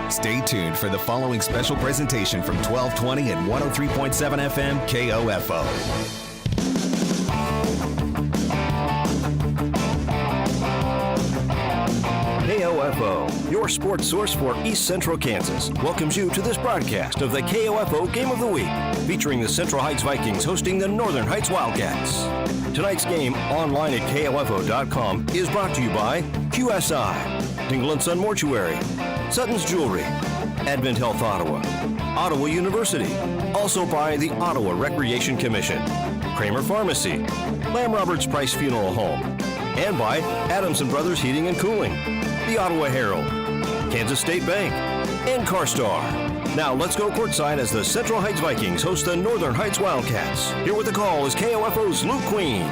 Stay tuned for the following special presentation from 1220 and 103.7 FM KOFO. KOFO, your sports source for East Central Kansas, welcomes you to this broadcast of the KOFO Game of the Week, featuring the Central Heights Vikings hosting the Northern Heights Wildcats. Tonight's game, online at KOFO.com, is brought to you by QSI, Dingle & Son Mortuary, Sutton's Jewelry, Advent Health Ottawa, Ottawa University, also by the Ottawa Recreation Commission, Kramer Pharmacy, Lamb Roberts Price Funeral Home, and by Adamson Brothers Heating and Cooling, the Ottawa Herald, Kansas State Bank, and CarStar. Now let's go courtside as the Central Heights Vikings host the Northern Heights Wildcats. Here with the call is KOFO's Luke Queen.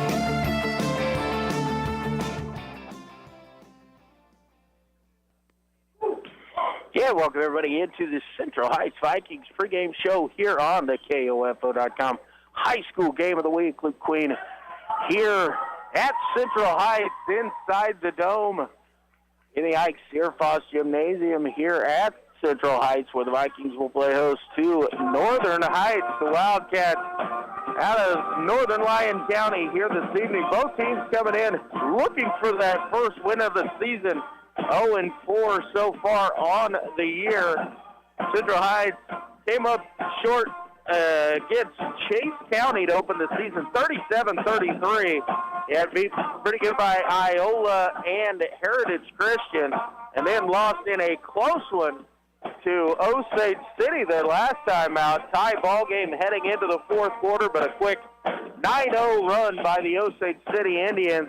Yeah, welcome everybody into the Central Heights Vikings pregame show here on the KOFO.com High School Game of the Week. Luke Queen here at Central Heights inside the dome in the Ike Searfoss Gymnasium here at Central Heights, where the Vikings will play host to Northern Heights, the Wildcats out of Northern Lyon County here this evening. Both teams coming in looking for that first win of the season. 0-4 so far on the year. Central Heights came up short against Chase County to open the season, 37-33. Yeah, beat pretty good by Iola and Heritage Christian, and then lost in a close one to Osage City their last time out. Tie ball game heading into the fourth quarter, but a quick 9-0 run by the Osage City Indians,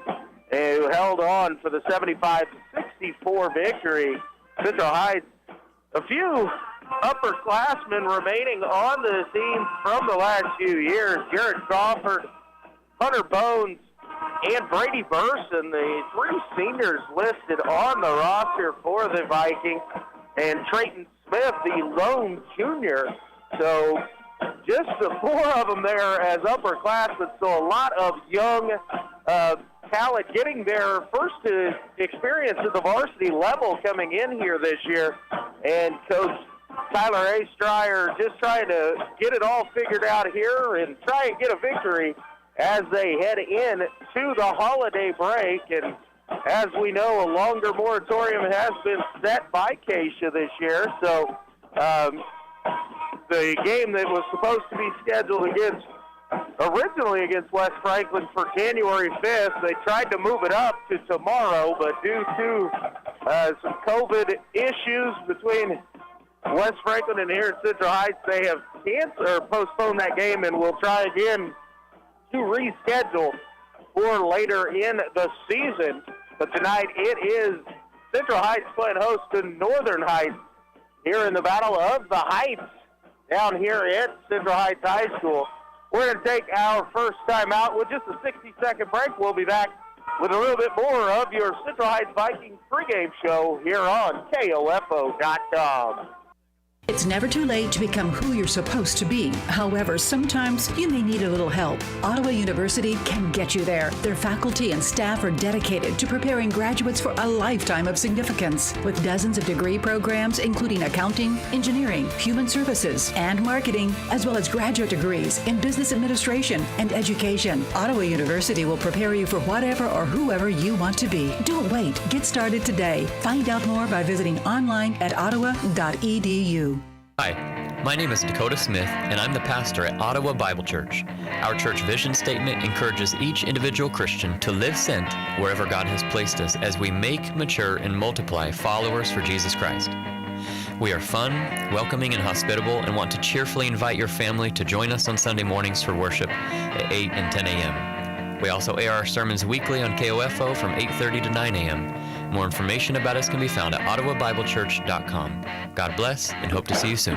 who held on for the 75-64 victory. Central Heights, a few upperclassmen remaining on the team from the last few years. Jared Crawford, Hunter Bones, and Brady Burson, the three seniors listed on the roster for the Vikings, and Trayton Smith, the lone junior. So just the four of them there as upperclassmen, so a lot of young talent getting their first experience at the varsity level coming in here this year. And Coach Tyler A. Stryer just trying to get it all figured out here and try and get a victory as they head in to the holiday break. And as we know, a longer moratorium has been set by Keisha this year. So the game that was supposed to be scheduled originally against West Franklin for January 5th, they tried to move it up to tomorrow, but due to some COVID issues between West Franklin and here at Central Heights, they have postponed that game and will try again to reschedule for later in the season. But tonight it is Central Heights playing host to Northern Heights here in the Battle of the Heights down here at Central Heights High School. We're going to take our first time out with just a 60-second break. We'll be back with a little bit more of your Central Heights Vikings pregame show here on KOFO.com. It's never too late to become who you're supposed to be. However, sometimes you may need a little help. Ottawa University can get you there. Their faculty and staff are dedicated to preparing graduates for a lifetime of significance. With dozens of degree programs, including accounting, engineering, human services, and marketing, as well as graduate degrees in business administration and education, Ottawa University will prepare you for whatever or whoever you want to be. Don't wait. Get started today. Find out more by visiting online at ottawa.edu. Hi, my name is Dakota Smith, and I'm the pastor at Ottawa Bible Church. Our church vision statement encourages each individual Christian to live sent wherever God has placed us as we make, mature, and multiply followers for Jesus Christ. We are fun, welcoming, and hospitable, and want to cheerfully invite your family to join us on Sunday mornings for worship at 8 and 10 a.m. We also air our sermons weekly on KOFO from 8:30 to 9 a.m. More information about us can be found at ottawabiblechurch.com. God bless, and hope to see you soon.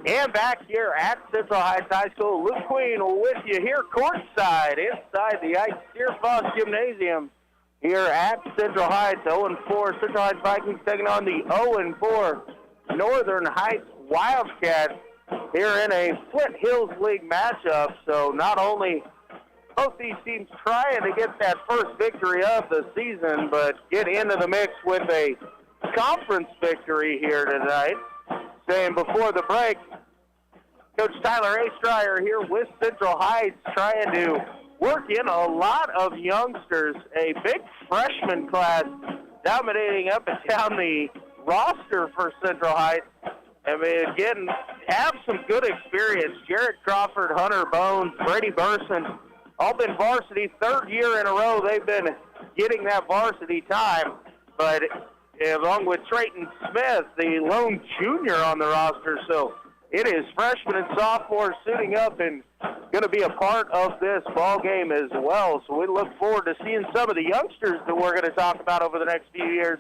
And back here at Central Heights High School, Luke Queen with you here courtside inside the Ike Searfoss Gymnasium here at Central Heights. 0-4 Central Heights Vikings taking on the 0-4 Northern Heights Wildcats here in a Flint Hills League matchup. So not only both these teams trying to get that first victory of the season, but get into the mix with a conference victory here tonight. Saying before the break, Coach Tyler Astryer here with Central Heights trying to work in a lot of youngsters, a big freshman class dominating up and down the roster for Central Heights. I mean, again, have some good experience. Jared Crawford, Hunter Bones, Brady Burson, all been varsity. Third year in a row they've been getting that varsity time. But along with Trayton Smith, the lone junior on the roster. So it is freshmen and sophomores suiting up and going to be a part of this ball game as well. So we look forward to seeing some of the youngsters that we're going to talk about over the next few years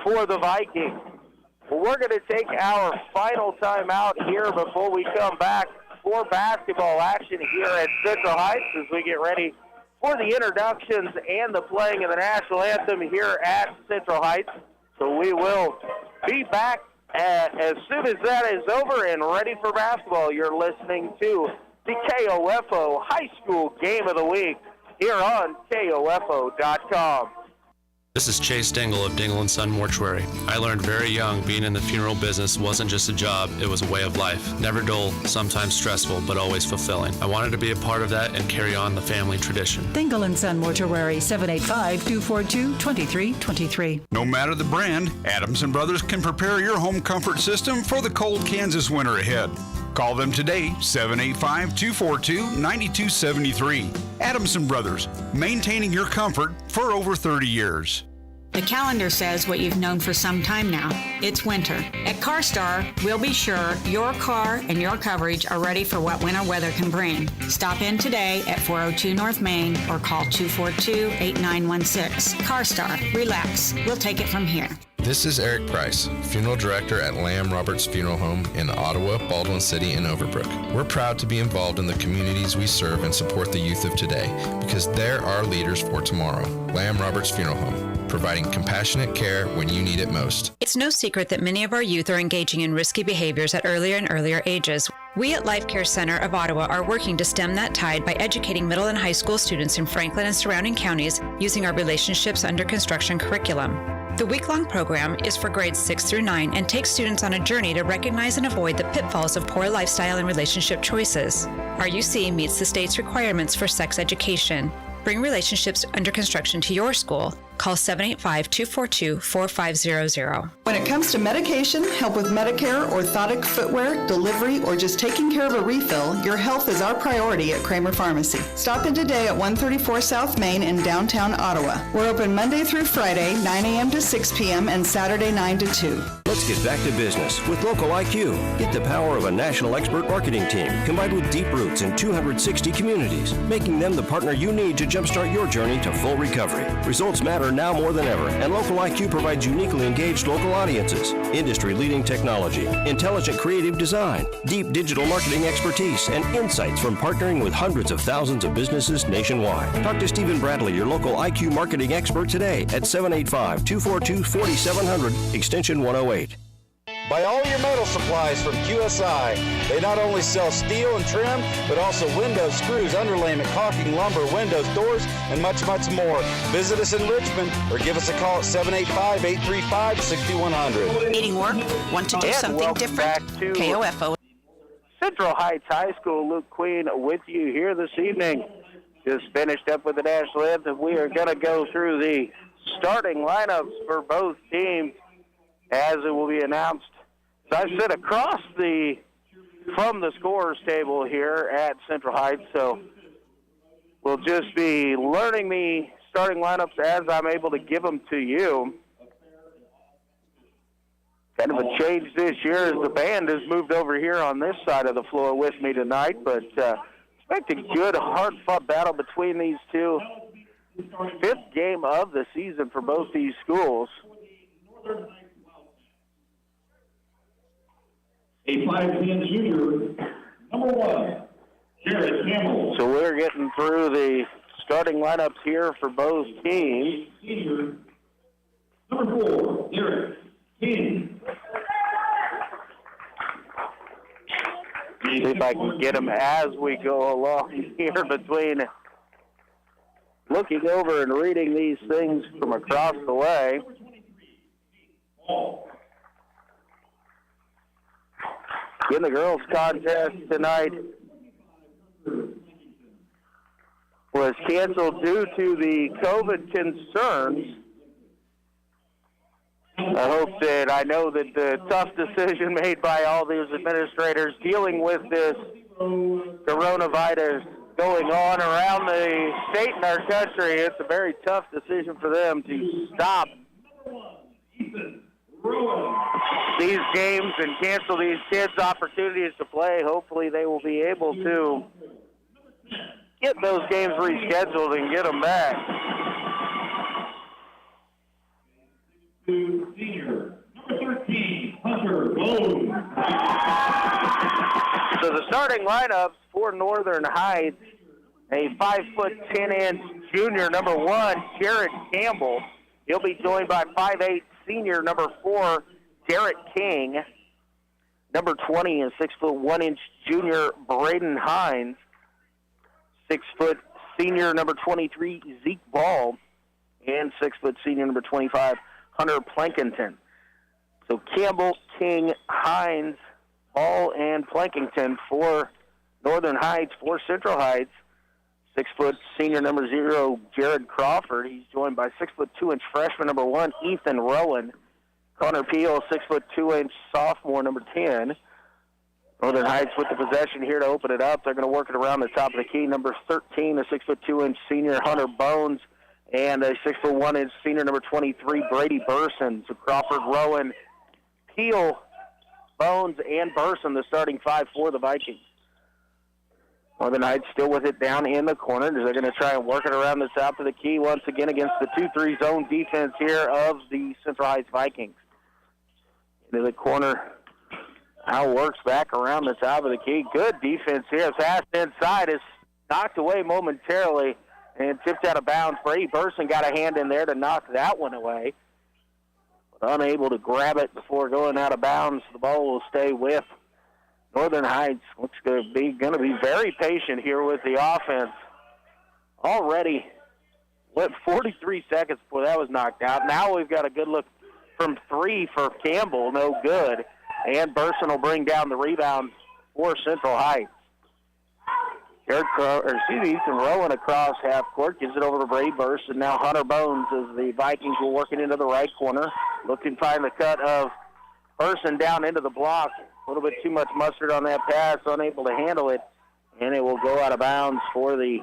for the Vikings. Well, we're going to take our final time out here before we come back for basketball action here at Central Heights as we get ready for the introductions and the playing of the national anthem here at Central Heights. So we will be back as soon as that is over and ready for basketball. You're listening to the KOFO High School Game of the Week here on KOFO.com. This is Chase Dingle of Dingle & Son Mortuary. I learned very young being in the funeral business wasn't just a job, it was a way of life. Never dull, sometimes stressful, but always fulfilling. I wanted to be a part of that and carry on the family tradition. Dingle & Son Mortuary, 785-242-2323. No matter the brand, Adams & Brothers can prepare your home comfort system for the cold Kansas winter ahead. Call them today, 785-242-9273. Adams & Brothers, maintaining your comfort for over 30 years. The calendar says what you've known for some time now. It's winter. At CarStar, we'll be sure your car and your coverage are ready for what winter weather can bring. Stop in today at 402 North Main or call 242-8916. CarStar, relax. We'll take it from here. This is Eric Price, Funeral Director at Lamb Roberts Funeral Home in Ottawa, Baldwin City, and Overbrook. We're proud to be involved in the communities we serve and support the youth of today because they're our leaders for tomorrow. Lamb Roberts Funeral Home, providing compassionate care when you need it most. It's no secret that many of our youth are engaging in risky behaviors at earlier and earlier ages. We at Life Care Center of Ottawa are working to stem that tide by educating middle and high school students in Franklin and surrounding counties using our Relationships Under Construction curriculum. The week-long program is for grades 6 through 9 and takes students on a journey to recognize and avoid the pitfalls of poor lifestyle and relationship choices. RUC meets the state's requirements for sex education. Bring Relationships Under Construction to your school. Call 785-242-4500. When it comes to medication, help with Medicare, orthotic footwear, delivery, or just taking care of a refill, your health is our priority at Kramer Pharmacy. Stop in today at 134 South Main in downtown Ottawa. We're open Monday through Friday, 9 a.m. to 6 p.m. and Saturday 9 to 2. Let's get back to business with Local IQ. Get the power of a national expert marketing team combined with deep roots in 260 communities, making them the partner you need to jumpstart your journey to full recovery. Results matter now more than ever, and Local IQ provides uniquely engaged local audiences, industry-leading technology, intelligent creative design, deep digital marketing expertise, and insights from partnering with hundreds of thousands of businesses nationwide. Talk to Stephen Bradley, your local IQ marketing expert today at 785-242-4700, extension 108. Buy all your metal supplies from QSI. They not only sell steel and trim, but also windows, screws, underlayment, caulking, lumber, windows, doors, and much, much more. Visit us in Richmond or give us a call at 785-835-6100. Needing work? Want to do something different? KOFO. Central Heights High School. Luke Queen with you here this evening. Just finished up with the national anthem. We are going to go through the starting lineups for both teams as it will be announced. So I sit across from the scorers table here at Central Heights, so we'll just be learning the starting lineups as I'm able to give them to you. Kind of a change this year as the band has moved over here on this side of the floor with me tonight, but expect a good, hard-fought battle between these two. Fifth game of the season for both these schools. A 5'10" junior, number 1, Jared Campbell. So we're getting through the starting lineups here for both teams. Senior, number 4, Derek King. See if I can get them as we go along here between looking over and reading these things from across the way. In the girls' contest tonight was canceled due to the COVID concerns. I know that the tough decision made by all these administrators dealing with this coronavirus going on around the state and our country, it's a very tough decision for them to stop these games and cancel these kids' opportunities to play. Hopefully they will be able to get those games rescheduled and get them back. Senior, number 13, Hunter Bowles. So the starting lineups for Northern Heights, a 5'10" junior, number 1, Jared Campbell. He'll be joined by 5'8" senior, number 4, Derek King. Number 20 and 6'1" junior, Braden Hines. 6' senior, number 23, Zeke Ball. And 6' senior, number 25, Hunter Plankington. So Campbell, King, Hines, Ball, and Plankington for Northern Heights. For Central Heights, 6' senior, number 0, Jared Crawford. He's joined by 6'2" freshman, number 1, Ethan Rowan. Connor Peel, 6'2" sophomore, number 10. Northern Heights with the possession here to open it up. They're going to work it around the top of the key. Number 13, a 6'2" senior, Hunter Bones, and a 6'1" senior, number 23, Brady Burson. So Crawford, Rowan, Peel, Bones, and Burson, the starting 5 for the Vikings. Northern Heights still with it down in the corner. They're going to try and work it around the top of the key once again against the 2-3 zone defense here of the Central Heights Vikings. Into the corner. Now works back around the top of the key. Good defense here. Pass inside is knocked away momentarily and tipped out of bounds. Brady Burson got a hand in there to knock that one away, but unable to grab it before going out of bounds. The ball will stay with Northern Heights. Looks going to be very patient here with the offense. Already, 43 seconds before that was knocked out. Now we've got a good look from 3 for Campbell, no good. And Burson will bring down the rebound for Central Heights. Ethan Rowan across half court, gives it over to Brady Burson. Now Hunter Bones as the Vikings will work it into the right corner. Looking to find the cut of Burson down into the block. A little bit too much mustard on that pass, unable to handle it. And it will go out of bounds for the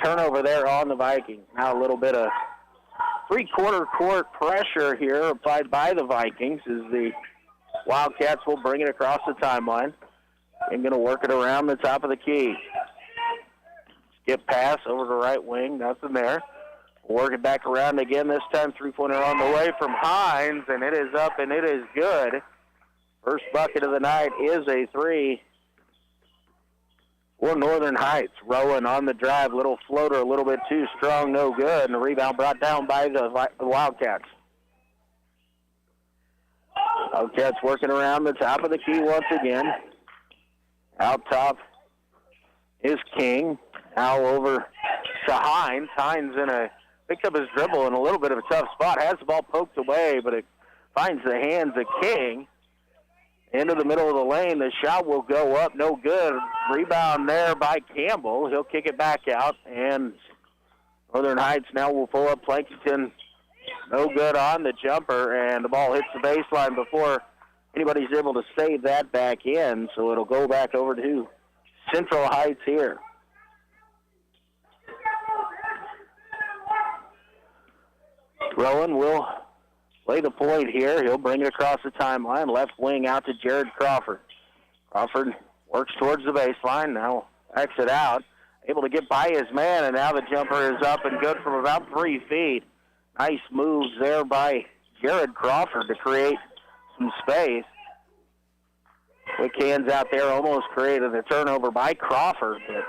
turnover there on the Vikings. Now a little bit of three-quarter court pressure here applied by the Vikings as the Wildcats will bring it across the timeline and going to work it around the top of the key. Skip pass over to right wing, nothing there. Work it back around again, this time three-pointer on the way from Hines, and it is up and it is good. First bucket of the night is a 3 for Northern Heights. Rowan on the drive, little floater, a little bit too strong, no good, and the rebound brought down by the Wildcats. Wildcats working around the top of the key once again. Out top is King. Now over to Hines. Hines picked up his dribble in a little bit of a tough spot. Has the ball poked away, but it finds the hands of King. Into the middle of the lane. The shot will go up. No good. Rebound there by Campbell. He'll kick it back out. And Northern Heights now will pull up Plankington. No good on the jumper. And the ball hits the baseline before anybody's able to save that back in. So it'll go back over to Central Heights here. Rowan will play the point here. He'll bring it across the timeline. Left wing out to Jared Crawford. Crawford works towards the baseline. Now exit out. Able to get by his man, and now the jumper is up and good from about 3 feet. Nice moves there by Jared Crawford to create some space. Quick hands out there almost created a turnover by Crawford, but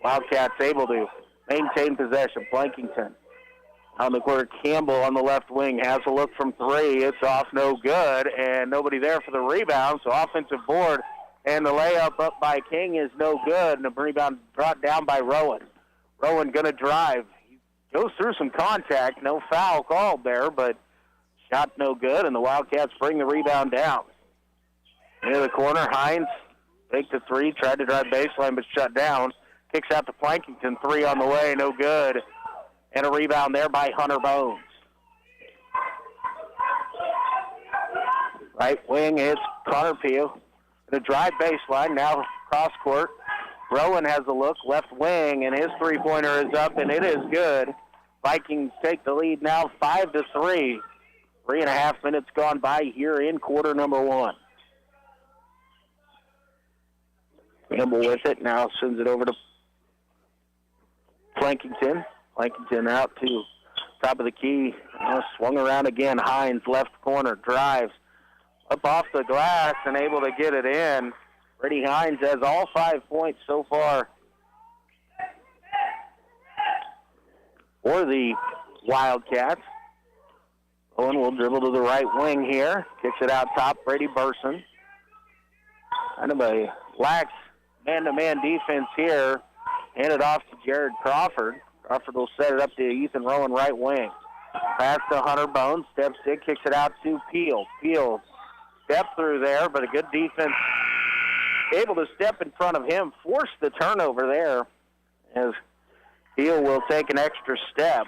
Wildcats able to maintain possession. Plankington on the court. Campbell on the left wing has a look from 3. It's off, no good, and nobody there for the rebound, so offensive board, and the layup up by King is no good, and the rebound brought down by Rowan. Rowan going to drive. He goes through some contact, no foul called there, but Shot no good, and the Wildcats bring the rebound down. Into the corner, Hines takes the three, tried to drive baseline, but shut down. Kicks out to Plankington, three on the way, no good. And a rebound there by Hunter Bones. Right wing hits Connor Pugh. The drive baseline, now cross court. Rowan has a look, left wing, and his three-pointer is up, and it is good. Vikings take the lead now 5-3. 3.5 minutes gone by here in quarter number one. Campbell with it, now sends it over to Plankington. Plankington out to top of the key. Swung around again. Hines, left corner, drives up off the glass and able to get it in. Brady Hines has all 5 points so far for the Wildcats. Owen will dribble to the right wing here. Kicks it out top. Brady Burson. Kind of a lax man-to-man defense here. Hand it off to Jared Crawford. Crawford will set it up to Ethan Rowan, right wing. Pass to Hunter Bones. Steps in, kicks it out to Peel. Peel step through there, but a good defense. Able to step in front of him. Force the turnover there as Peel will take an extra step.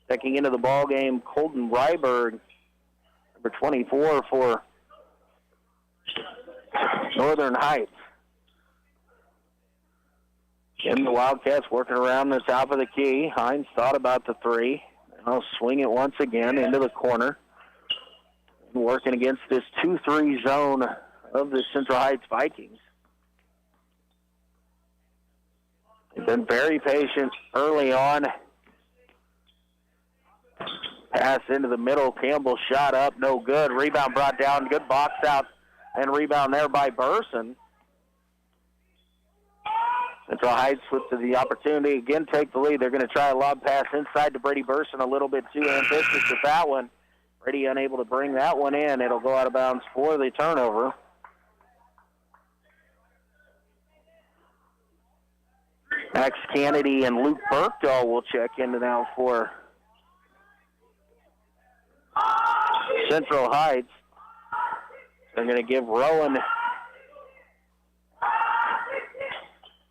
Checking into the ball game, Colton Ryberg, number 24 for Northern Heights. And the Wildcats working around the top of the key. Hines thought about the three. I'll swing it once again into the corner. And working against this 2-3 zone of the Central Heights Vikings. They've been very patient early on. Pass into the middle. Campbell shot up, no good. Rebound brought down. Good box out and rebound there by Burson. Central Heights with the opportunity again take the lead. They're going to try a lob pass inside to Brady Burson, a little bit too ambitious with that one. Brady unable to bring that one in. It'll go out of bounds for the turnover. Max Kennedy and Luke Berkdahl will check in now for Central Heights. They're going to give Rowan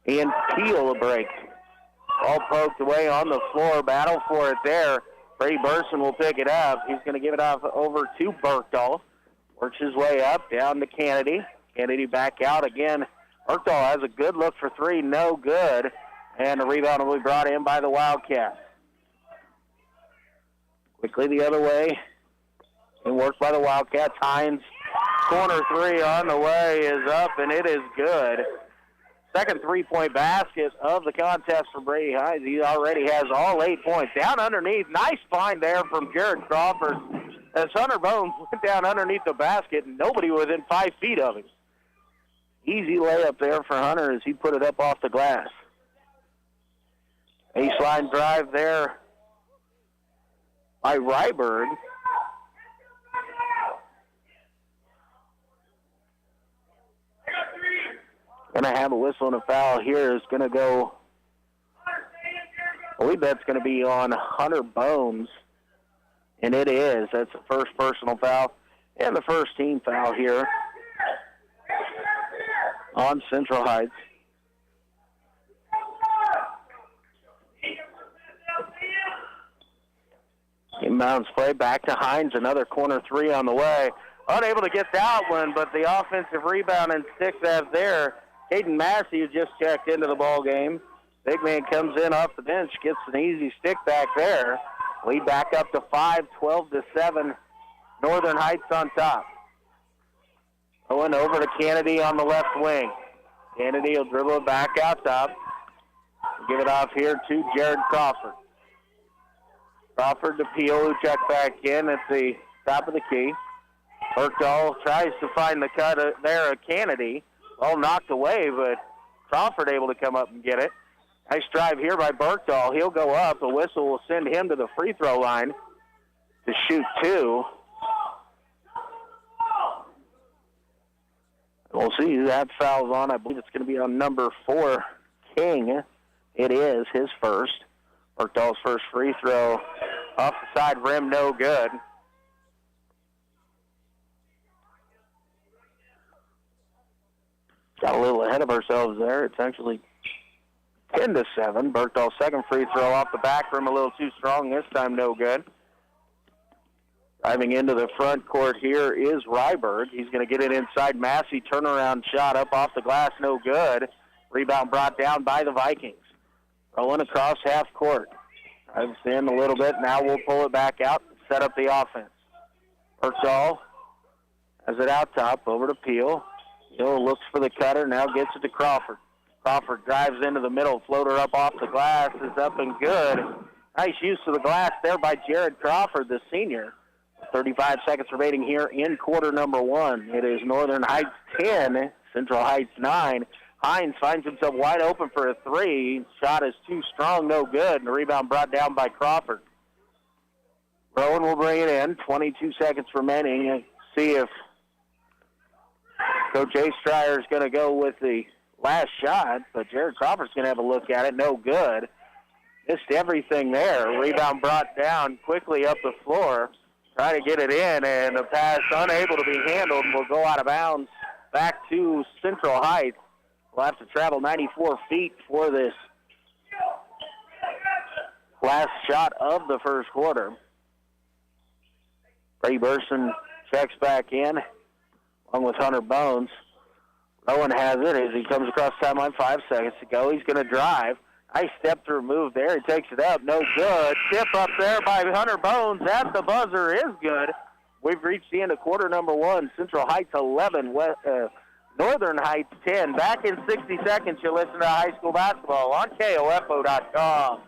and Peel a break. All poked away on the floor. Battle for it there. Brady Burson will pick it up. He's going to give it off over to Berkdahl. Works his way up, down to Kennedy. Kennedy back out again. Berkdahl has a good look for three. No good. And the rebound will be brought in by the Wildcats. Quickly the other way. And worked by the Wildcats. Hines, corner three on the way is up, and it is good. Second three-point basket of the contest for Brady Hines. He already has all 8 points. Down underneath. Nice find there from Jared Crawford. As Hunter Bones went down underneath the basket, and nobody within 5 feet of him. Easy layup there for Hunter as he put it up off the glass. Baseline drive there by Ryberg. Going to have a whistle and a foul here. Is going to go, I believe that's going to be on Hunter Bones. And it is. That's the first personal foul and the first team foul here on Central Heights. Inbounds play back to Hines. Another corner three on the way. Unable to get that one, but the offensive rebound and stick that there. Caden Massey, who just checked into the ball game. Big man comes in off the bench, gets an easy stick back there. Lead back up to 5, 12-7. Northern Heights on top. Going over to Kennedy on the left wing. Kennedy will dribble it back out top. Give it off here to Jared Crawford. Crawford to Peel, who checked back in at the top of the key. Berkdahl tries to find the cut there of Kennedy. All knocked away, but Crawford able to come up and get it. Nice drive here by Berkdahl. He'll go up. The whistle will send him to the free throw line to shoot two. We'll see who that foul's on. I believe it's going to be on number 4, King. It is his first. Berkdahl's first free throw Off the side rim, no good. Got a little ahead of ourselves there. It's actually 10-7. Bergdahl's second free throw off the back rim, a little too strong. This time, no good. Driving into the front court here is Ryberg. He's going to get it inside. Massey turnaround shot up off the glass, no good. Rebound brought down by the Vikings. Rolling across half court. Drives in a little bit. Now we'll pull it back out and set up the offense. Bergdahl has it out top, over to Peel. Peel looks for the cutter, now gets it to Crawford. Crawford drives into the middle, floater up off the glass, is up and good. Nice use of the glass there by Jared Crawford, the senior. 35 seconds remaining here in quarter number one. It is Northern Heights 10, Central Heights 9. Hines finds himself wide open for a three. Shot is too strong, no good. And the rebound brought down by Crawford. Rowan will bring it in. 22 seconds remaining. See if Coach A. Stryer is going to go with the last shot, but Jared Crawford's going to have a look at it. No good. Missed everything there. Rebound brought down quickly up the floor. Try to get it in, and the pass unable to be handled will go out of bounds back to Central Heights. We'll have to travel 94 feet for this last shot of the first quarter. Brady Burson checks back in, along with Hunter Bones. Rowan has it as he comes across the timeline, 5 seconds to go. He's going to drive. Nice step-through move there. He takes it up. No good. Tip up there by Hunter Bones at the buzzer is good. We've reached the end of quarter number one. Central Heights 11, Northern Heights 10. Back in 60 seconds, you'll listen to high school basketball on KOFO.com.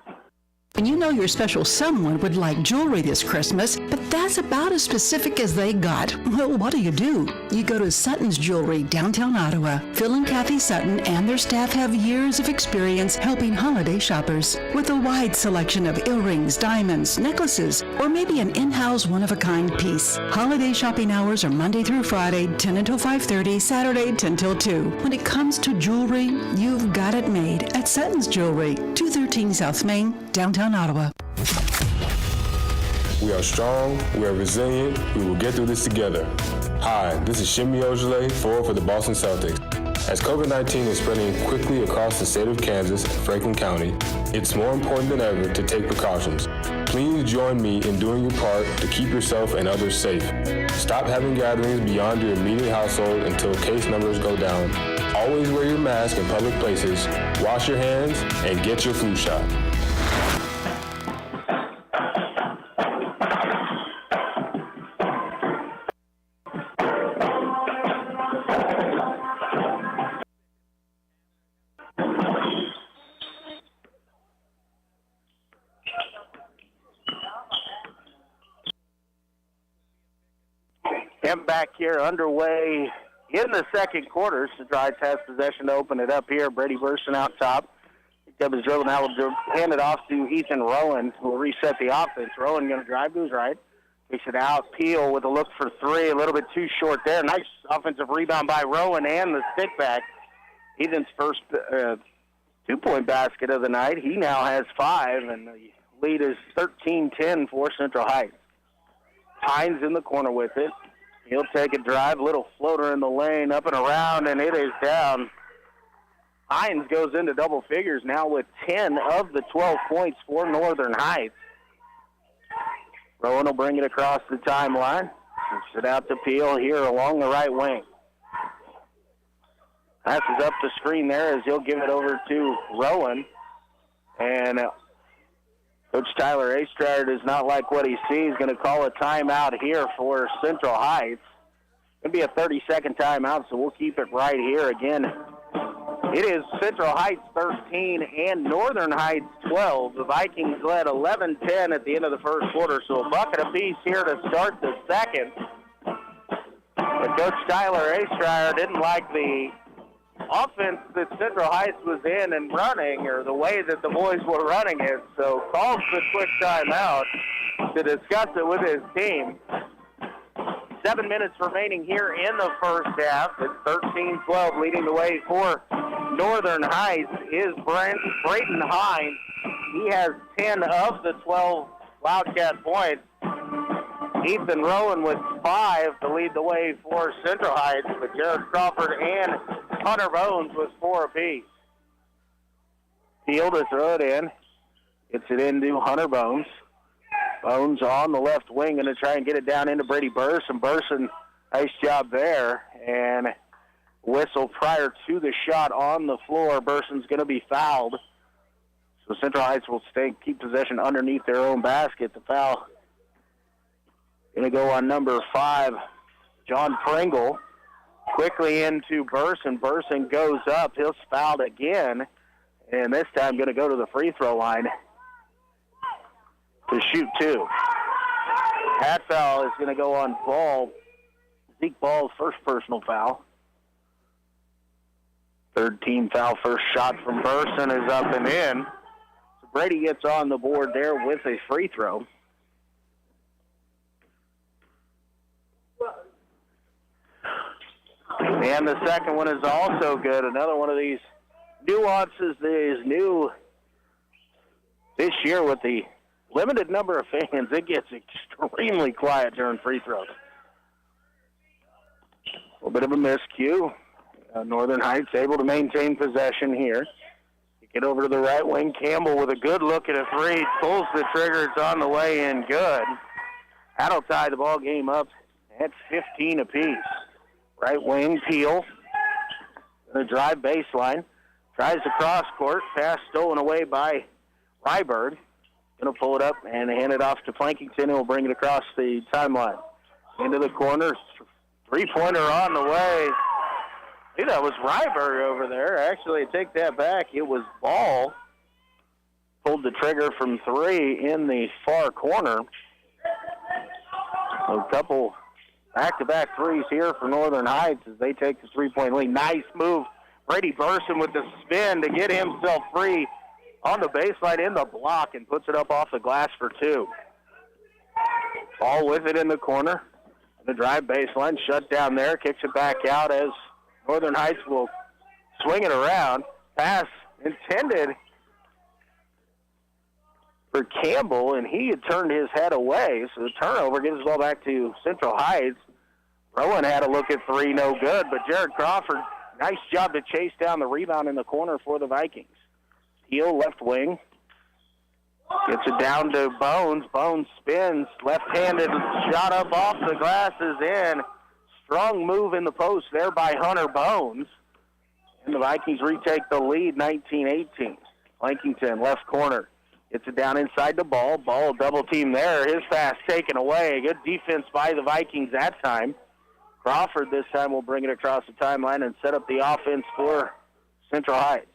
And you know your special someone would like jewelry this Christmas, but that's about as specific as they got. Well, what do? You go to Sutton's Jewelry, downtown Ottawa. Phil and Kathy Sutton and their staff have years of experience helping holiday shoppers. With a wide selection of earrings, diamonds, necklaces, or maybe an in-house one-of-a-kind piece. Holiday shopping hours are Monday through Friday, 10 until 5:30, Saturday, 10 till 2. When it comes to jewelry, you've got it made at Sutton's Jewelry, 213 South Main, downtown Ottawa. We are strong, we are resilient, we will get through this together. Hi, this is Shimmy Ojale, forward for the Boston Celtics. As COVID-19 is spreading quickly across the state of Kansas and Franklin County, it's more important than ever to take precautions. Please join me in doing your part to keep yourself and others safe. Stop having gatherings beyond your immediate household until case numbers go down. Always wear your mask in public places, wash your hands, and get your flu shot. Back here underway in the second quarter. Central Heights has possession to open it up here. Brady Burson out top. Picked up his dribble. Now will hand it off to Ethan Rowan, who will reset the offense. Rowan going to drive to his right. Takes it out. Peel with a look for three. A little bit too short there. Nice offensive rebound by Rowan and the stick back. Ethan's first 2-point basket of the night. He now has 5, and the lead is 13-10 for Central Heights. Hines in the corner with it. He'll take a drive, little floater in the lane, up and around, and it is down. Hines goes into double figures now with 10 of the 12 points for Northern Heights. Rowan will bring it across the timeline. Kicks it out to Peel here along the right wing. Passes up the screen there as he'll give it over to Rowan. And Coach Tyler Astryer does not like what he sees. Going to call a timeout here for Central Heights. Going to be a 30-second timeout, so we'll keep it right here. Again, it is Central Heights 13 and Northern Heights 12. The Vikings led 11-10 at the end of the first quarter, so a bucket apiece here to start the second. But Coach Tyler Astryer didn't like the offense that Central Heights was in and running, or the way that the boys were running it, so calls the quick timeout to discuss it with his team. 7 minutes remaining here in the first half. It's 13-12. Leading the way for Northern Heights is Braden Hines. He has 10 of the 12 Wildcat point. Ethan Rowan with 5 to lead the way for Central Heights, but Jared Crawford and Hunter Bones with 4 apiece. Field to throw it in. Gets it into Hunter Bones. Bones on the left wing, going to try and get it down into Brady Burson. Burson, nice job there. And whistle prior to the shot on the floor. Burson's going to be fouled. So Central Heights will keep possession underneath their own basket. The foul going to go on number 5, John Pringle. Quickly into Burson. Burson goes up. He's fouled again. And this time going to go to the free throw line to shoot 2. That foul is going to go on Ball. Zeke Ball's first personal foul. Third team foul. First shot from Burson is up and in. So Brady gets on the board there with a free throw. And the second one is also good. Another one of these nuances that is new this year with the limited number of fans. It gets extremely quiet during free throws. A little bit of a miscue. Northern Heights able to maintain possession here. Get over to the right wing. Campbell with a good look at a 3. Pulls the trigger. It's on the way in. Good. That'll tie the ball game up at 15 apiece. Right wing, Peel. Going to drive baseline. Tries the cross court. Pass stolen away by Ryberg. Going to pull it up and hand it off to Plankington, and will bring it across the timeline. Into the corner. Three-pointer on the way. I think that was Ryberg over there. Actually, I take that back. It was Ball. Pulled the trigger from 3 in the far corner. A couple back-to-back threes here for Northern Heights as they take the three-point lead. Nice move. Brady Burson with the spin to get himself free on the baseline in the block and puts it up off the glass for 2. Ball with it in the corner. The drive baseline, shut down there, kicks it back out as Northern Heights will swing it around. Pass intended for Campbell, and he had turned his head away. So the turnover gives the ball back to Central Heights. Rowan had a look at 3, no good, but Jared Crawford, nice job to chase down the rebound in the corner for the Vikings. Heel left wing. Gets it down to Bones. Bones spins. Left-handed shot up off the glass is in. Strong move in the post there by Hunter Bones. And the Vikings retake the lead 19-18. Plankington, left corner. Gets it down inside the ball. Ball double team there. His pass taken away. Good defense by the Vikings that time. Crawford this time will bring it across the timeline and set up the offense for Central Heights.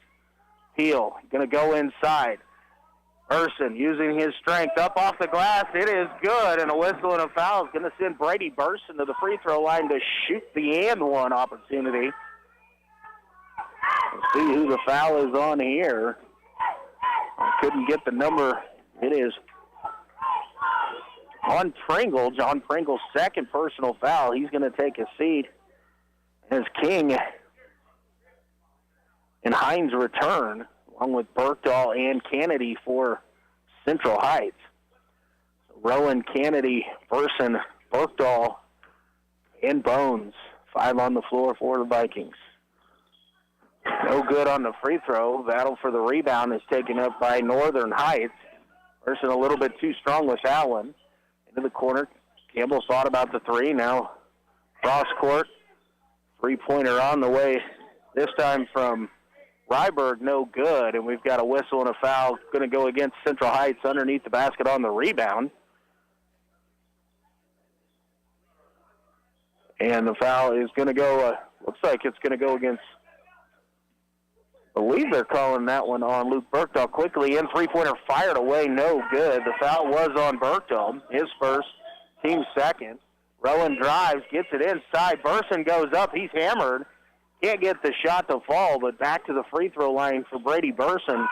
Peel going to go inside. Burson using his strength up off the glass. It is good, and a whistle and a foul is going to send Brady Burson to the free throw line to shoot the and one opportunity. Let's see who the foul is on here. I couldn't get the number. It is on Pringle. John Pringle's second personal foul. He's going to take a seat as King and Hines return, along with Berkdahl and Kennedy for Central Heights. So Rowan, Kennedy, Burson, Berkdahl, and Bones. 5 on the floor for the Vikings. No good on the free throw. Battle for the rebound is taken up by Northern Heights. Burson a little bit too strong with that one. Into the corner. Campbell thought about the 3. Now cross court. Three-pointer on the way. This time from Ryberg, no good, and we've got a whistle and a foul going to go against Central Heights underneath the basket on the rebound. And the foul is going to go, looks like it's going to go against, I believe they're calling that one on Luke Berkdahl. Quickly in, three-pointer fired away, no good. The foul was on Berkdahl, his first, team second. Rowan drives, gets it inside. Burson goes up, he's hammered. Can't get the shot to fall, but back to the free throw line for Brady Burson,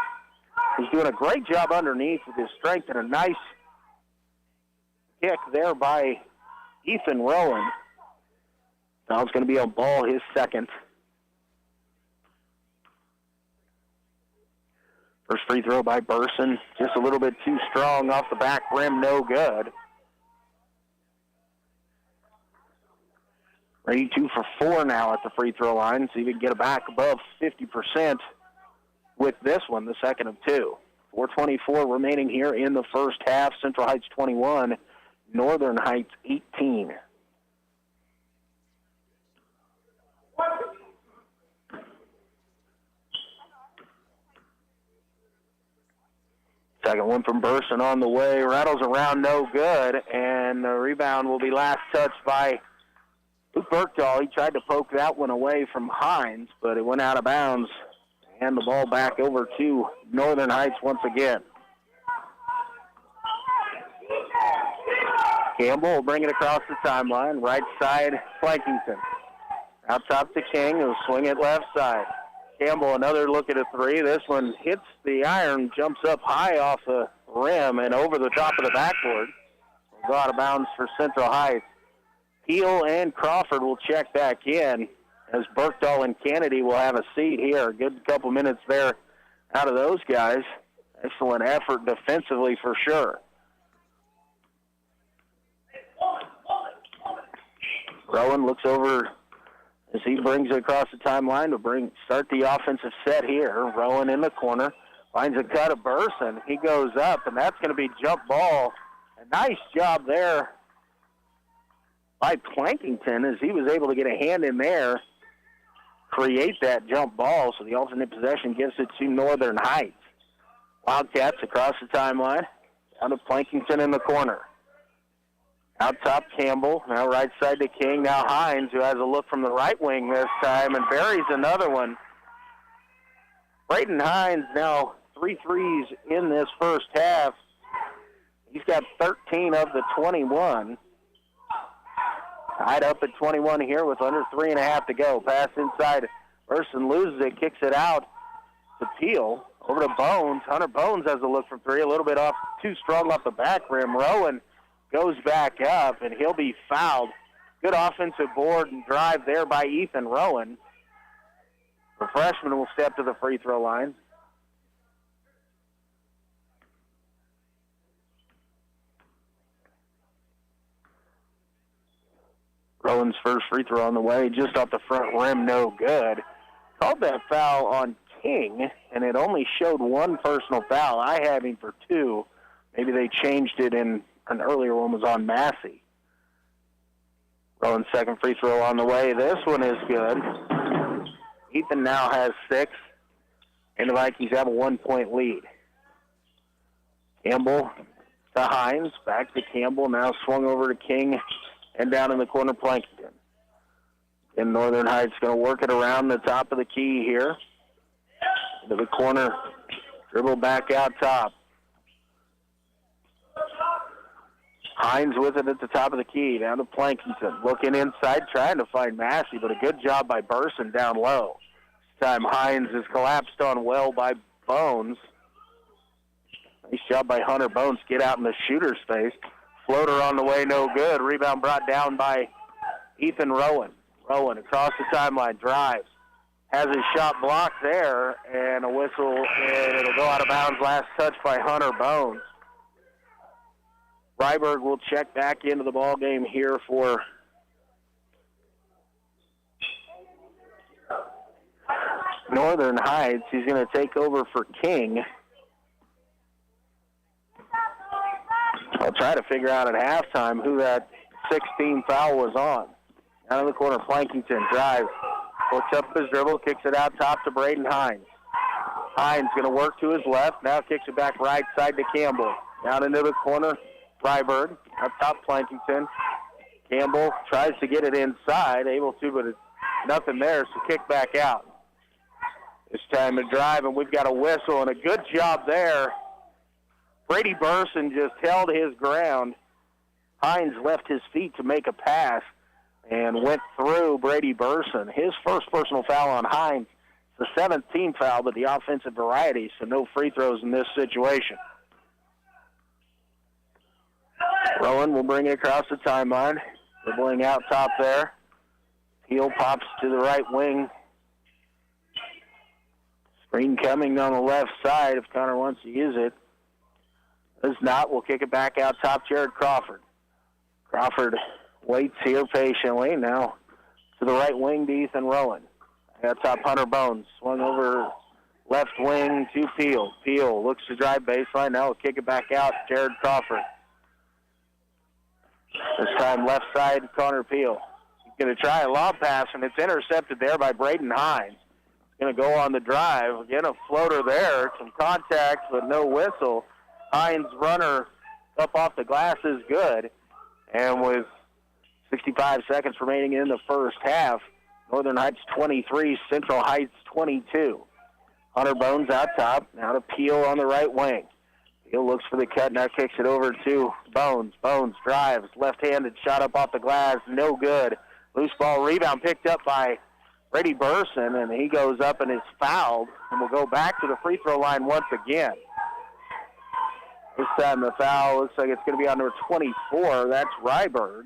who's doing a great job underneath with his strength, and a nice kick there by Ethan Rowan. Foul's going to be on Ball, his second. First free throw by Burson, just a little bit too strong off the back rim, no good. Ready 2 for 4 now at the free throw line. See if we can get it back above 50% with this one, the second of 2. 4:24 remaining here in the first half. Central Heights 21, Northern Heights 18. Second one from Burson on the way. Rattles around, no good. And the rebound will be last touched by Luke Berkdahl. He tried to poke that one away from Hines, but it went out of bounds. And the ball back over to Northern Heights once again. Campbell will bring it across the timeline. Right side, Flankington. Out top to King, who'll swing it left side. Campbell, another look at a 3. This one hits the iron, jumps up high off the rim and over the top of the backboard. Will go out of bounds for Central Heights. Peel and Crawford will check back in as Berkdahl and Kennedy will have a seat here. A good couple minutes there out of those guys. Excellent effort defensively for sure. Rowan looks over as he brings it across the timeline to start the offensive set here. Rowan in the corner, finds a cut of Burson. He goes up, and that's going to be jump ball. A nice job there by Plankington as he was able to get a hand in there, create that jump ball, so the alternate possession gives it to Northern Heights. Wildcats across the timeline, down to Plankington in the corner. Out top, Campbell. Now right side to King. Now Hines, who has a look from the right wing this time, and buries another one. Braden Hines now 3 threes in this first half. He's got 13 of the 21. Tied up at 21 here with under 3.5 to go. Pass inside. Burson loses it, kicks it out to Peel. Over to Bones. Hunter Bones has a look from 3. A little bit off, too strong off the back rim. Rowan goes back up, and he'll be fouled. Good offensive board and drive there by Ethan Rowan. The freshman will step to the free throw line. Rowan's first free throw on the way, just off the front rim, no good. Called that foul on King, and it only showed 1 personal foul. I had him for 2. Maybe they changed it in an earlier one was on Massey. Rowan's second free throw on the way. This one is good. Ethan now has 6, and the Vikings have a 1-point lead. Campbell to Hines, back to Campbell, now swung over to King, and down in the corner, Plankington. And Northern Heights going to work it around the top of the key here. Into the corner, dribble back out top. Hines with it at the top of the key, down to Plankington. Looking inside, trying to find Massey, but a good job by Burson down low. This time Hines is collapsed on well by Bones. Nice job by Hunter Bones. Get out in the shooter's face. Floater on the way, no good. Rebound brought down by Ethan Rowan. Rowan across the timeline, drives. Has his shot blocked there, and a whistle, and it'll go out of bounds. Last touch by Hunter Bones. Ryberg will check back into the ball game here for Northern Heights. He's going to take over for King. I'll try to figure out at halftime who that 16 foul was on. Down in the corner, Plankington drives, works up his dribble, kicks it out top to Braden Hines. Hines going to work to his left, now kicks it back right side to Campbell. Down into the corner, Ryberg, up top Plankington. Campbell tries to get it inside, able to, but it's nothing there, so kick back out. It's time to drive, and we've got a whistle, and a good job there. Brady Burson just held his ground. Hines left his feet to make a pass and went through Brady Burson. His first personal foul on Hines. It's the 7th team foul, but the offensive variety, so no free throws in this situation. Rowan will bring it across the timeline. Dribbling out top there. Peel pops to the right wing. Screen coming on the left side if Connor wants to use it. Does not, we'll kick it back out top, Jared Crawford. Crawford waits here patiently. Now to the right wing to Ethan Rowan. Out top, Hunter Bones. Swung over left wing to Peel. Peel looks to drive baseline. Now we'll kick it back out, Jared Crawford. This time left side, Connor Peel. He's going to try a lob pass, and it's intercepted there by Braden Hines. He's going to go on the drive. Again, a floater there. Some contact, but no whistle. Hines' runner up off the glass is good. And with 65 seconds remaining in the first half, Northern Heights 23, Central Heights 22. Hunter Bones out top. Now to Peel on the right wing. Peel looks for the cut, now kicks it over to Bones. Bones drives, left-handed shot up off the glass, no good. Loose ball rebound picked up by Brady Burson, and he goes up and is fouled, and will go back to the free throw line once again. This time the foul looks like it's going to be on number 24. That's Ryberg.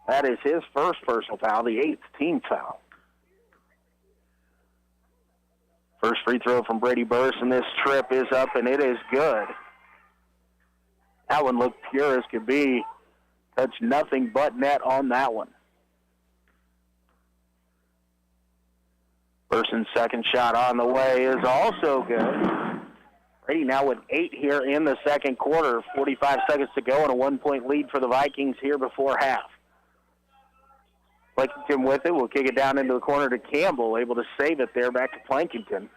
That is his first personal foul, the 8th team foul. First free throw from Brady Burson. This trip is up, and it is good. That one looked pure as could be. Touched nothing but net on that one. Burson's second shot on the way is also good. Brady now with 8 here in the second quarter. 45 seconds to go and a 1-point lead for the Vikings here before half. Plankington with it. We'll kick it down into the corner to Campbell. Able to save it there back to Plankington.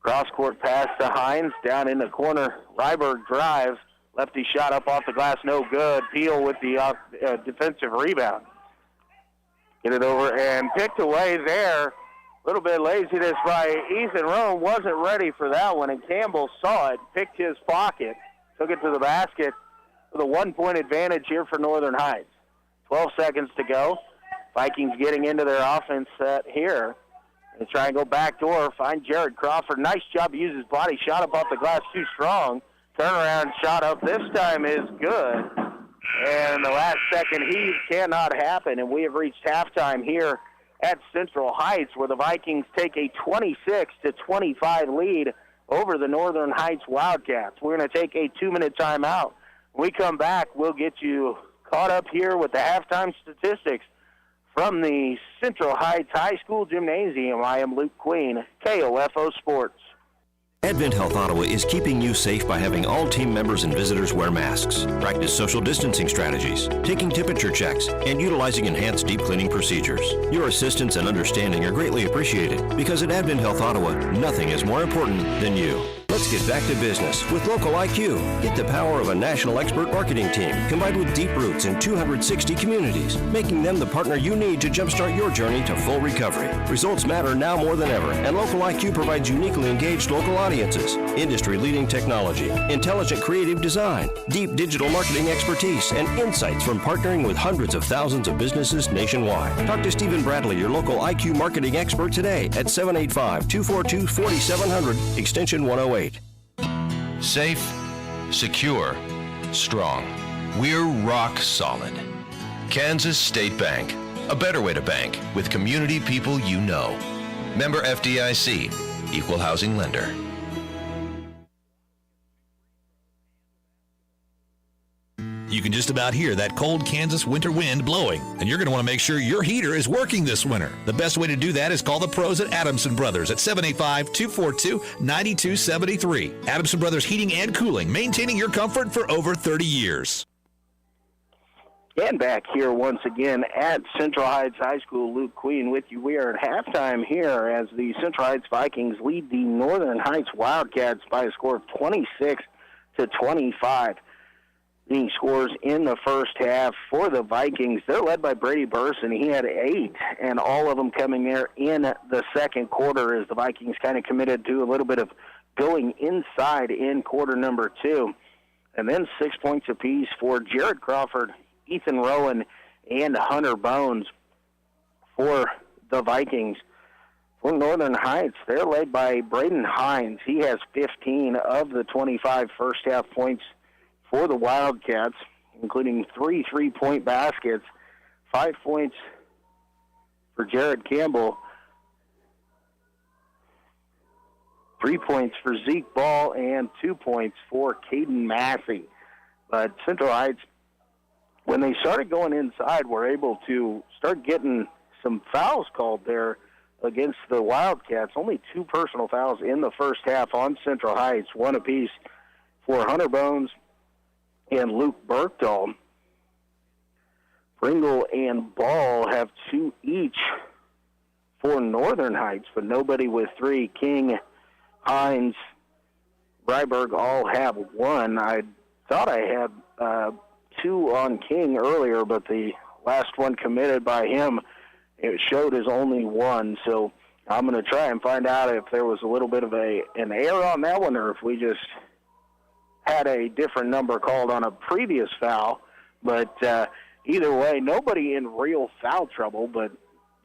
Cross-court pass to Hines. Down in the corner. Ryberg drives. Lefty shot up off the glass. No good. Peel with the defensive rebound. Get it over and picked away there. A little bit laziness by Ethan Rowe. Wasn't ready for that one, and Campbell saw it, picked his pocket, took it to the basket with a 1-point advantage here for Northern Heights. 12 seconds to go. Vikings getting into their offense set here. They try and go backdoor, find Jared Crawford. Nice job to use his body. Shot up off the glass too strong. Turnaround shot up this time is good. And the last second heave cannot happen, and we have reached halftime here at Central Heights, where the Vikings take a 26-25 lead over the Northern Heights Wildcats. We're going to take a 2-minute timeout. When we come back, we'll get you caught up here with the halftime statistics from the Central Heights High School Gymnasium. I am Luke Queen, KOFO Sports. Advent Health Ottawa is keeping you safe by having all team members and visitors wear masks, practice social distancing strategies, taking temperature checks, and utilizing enhanced deep cleaning procedures. Your assistance and understanding are greatly appreciated because at Advent Health Ottawa, nothing is more important than you. Let's get back to business with Local IQ. Get the power of a national expert marketing team combined with deep roots in 260 communities, making them the partner you need to jumpstart your journey to full recovery. Results matter now more than ever, and Local IQ provides uniquely engaged local audiences, industry-leading technology, intelligent creative design, deep digital marketing expertise, and insights from partnering with hundreds of thousands of businesses nationwide. Talk to Stephen Bradley, your local IQ marketing expert today at 785-242-4700, extension 108. Safe, secure, strong. We're rock solid. Kansas State Bank. A better way to bank with community people you know. Member FDIC. Equal housing lender. You can just about hear that cold Kansas winter wind blowing, and you're going to want to make sure your heater is working this winter. The best way to do that is call the pros at Adamson Brothers at 785-242-9273. Adamson Brothers Heating and Cooling, maintaining your comfort for over 30 years. And back here once again at Central Heights High School, Luke Queen with you. We are at halftime here as the Central Heights Vikings lead the Northern Heights Wildcats by a score of 26-25. Leading scores in the first half for the Vikings. They're led by Brady Burson. He had 8, and all of them coming there in the second quarter as the Vikings kind of committed to a little bit of going inside in quarter number 2. And then 6 points apiece for Jared Crawford, Ethan Rowan, and Hunter Bones for the Vikings. For Northern Heights, they're led by Braden Hines. He has 15 of the 25 first-half points for the Wildcats, including 3 3-point baskets, 5 points for Jared Campbell, 3 points for Zeke Ball and 2 points for Caden Massey. But Central Heights, when they started going inside, were able to start getting some fouls called there against the Wildcats. Only 2 personal fouls in the first half on Central Heights, 1 apiece for Hunter Bones and Luke Berkdahl. Pringle and Ball have 2 each for Northern Heights, but nobody with 3. King, Hines, Ryberg all have 1. I thought I had 2 on King earlier, but the last one committed by him, it showed as only 1. So I'm going to try and find out if there was a little bit of an error on that one, or if we just had a different number called on a previous foul. But either way, nobody in real foul trouble, but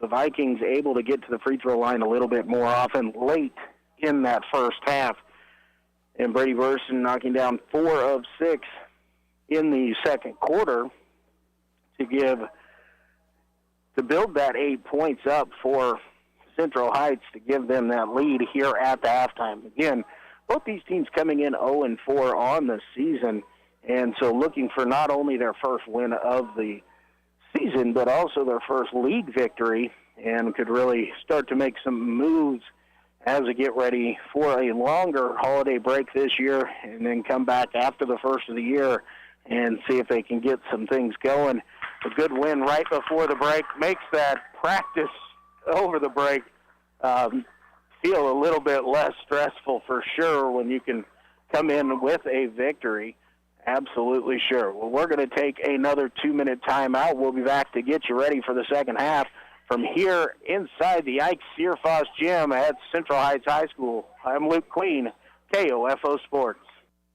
the Vikings able to get to the free throw line a little bit more often late in that first half. And Brady Burson knocking down 4 of 6 in the second quarter to build that 8 points up for Central Heights to give them that lead here at the halftime. Again, both these teams coming in 0-4 on the season, and so looking for not only their first win of the season, but also their first league victory, and could really start to make some moves as we get ready for a longer holiday break this year, and then come back after the first of the year and see if they can get some things going. A good win right before the break makes that practice over the break feel a little bit less stressful for sure when you can come in with a victory. Absolutely sure. Well, we're going to take another 2-minute timeout. We'll be back to get you ready for the second half from here inside the Ike Searfoss Gym at Central Heights High School. I'm Luke Queen, KOFO Sports.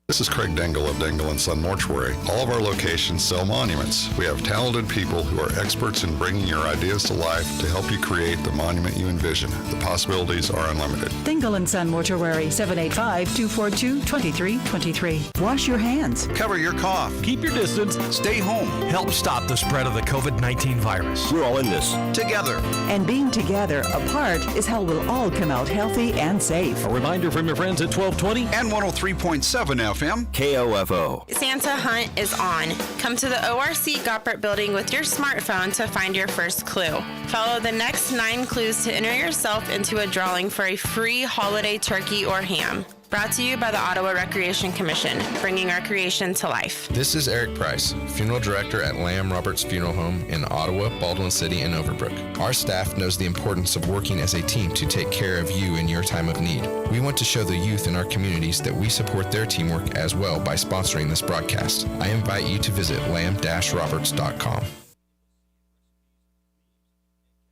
This is Craig Dingle of Dingle & Son Mortuary. All of our locations sell monuments. We have talented people who are experts in bringing your ideas to life to help you create the monument you envision. The possibilities are unlimited. Dingle & Son Mortuary, 785-242-2323. Wash your hands. Cover your cough. Keep your distance. Stay home. Help stop the spread of the COVID-19 virus. We're all in this together. And being together apart is how we'll all come out healthy and safe. A reminder from your friends at 1220 and 103.7 FM. KOFO. Santa Hunt is on. Come to the ORC Goppert building with your smartphone to find your first clue. Follow the next 9 clues to enter yourself into a drawing for a free holiday turkey or ham. Brought to you by the Ottawa Recreation Commission, bringing recreation to life. This is Eric Price, Funeral Director at Lamb Roberts Funeral Home in Ottawa, Baldwin City, and Overbrook. Our staff knows the importance of working as a team to take care of you in your time of need. We want to show the youth in our communities that we support their teamwork as well by sponsoring this broadcast. I invite you to visit lamb-roberts.com.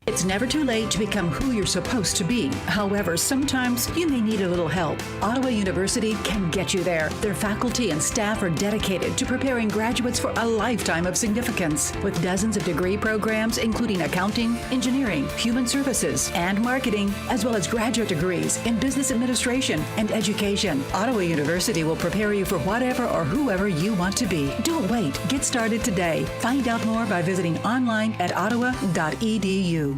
It's never too late to become who you're supposed to be. However, sometimes you may need a little help. Ottawa University can get you there. Their faculty and staff are dedicated to preparing graduates for a lifetime of significance. With dozens of degree programs, including accounting, engineering, human services, and marketing, as well as graduate degrees in business administration and education, Ottawa University will prepare you for whatever or whoever you want to be. Don't wait. Get started today. Find out more by visiting online at ottawa.edu.